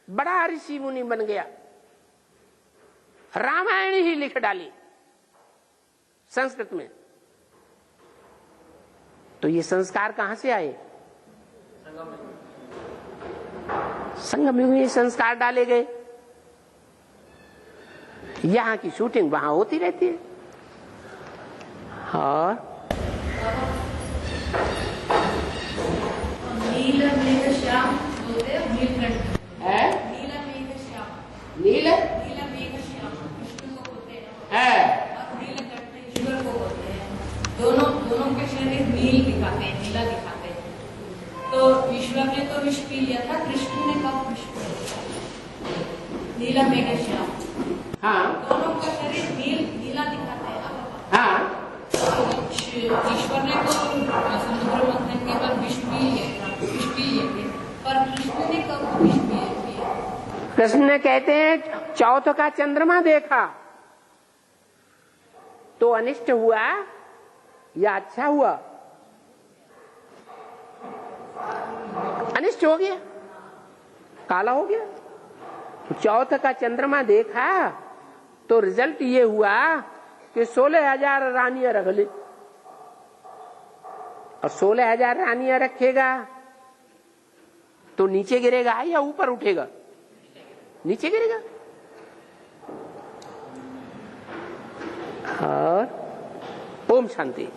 बड़ा ऋषि मुनि बन गया, रामायण ही लिख डाली संस्कृत में। तो ये संस्कार कहां से आए? संगम युग में संस्कार डाले गए। यहाँ की शूटिंग वहां होती रहती है। और नील मेघ श्याम बोलते हैं नीलकंठ है। नील मेघ श्याम नील मेघ श्याम विष्णु को बोलते हैं और नीलकंठ ईश्वर को बोलते हैं। दोनों के शरीर नील दिखाते हैं, नीला दिखाते हैं। तो ईश्वर ने तो विष पी लिया था, कृष्ण ने कब विष पी लिया? नीला मेघ श्याम। हाँ, दोनों का शरीर नीला दिखाता है। हाँ, ईश्वर ने तो समुद्र मंथन के बाद विष पी लिए थे, पर कृष्ण ने कब विष पिया? कृष्ण ने कहते हैं चौथ का चंद्रमा देखा तो अनिष्ट हुआ या अच्छा हुआ? अनिष्ट हो गया, काला हो गया। चौथ का चंद्रमा देखा तो रिजल्ट ये हुआ कि 16,000 रानियां रख ली। और 16,000 रानियां रखेगा तो नीचे गिरेगा या ऊपर उठेगा? नीचे गिरेगा। और ओम शांति।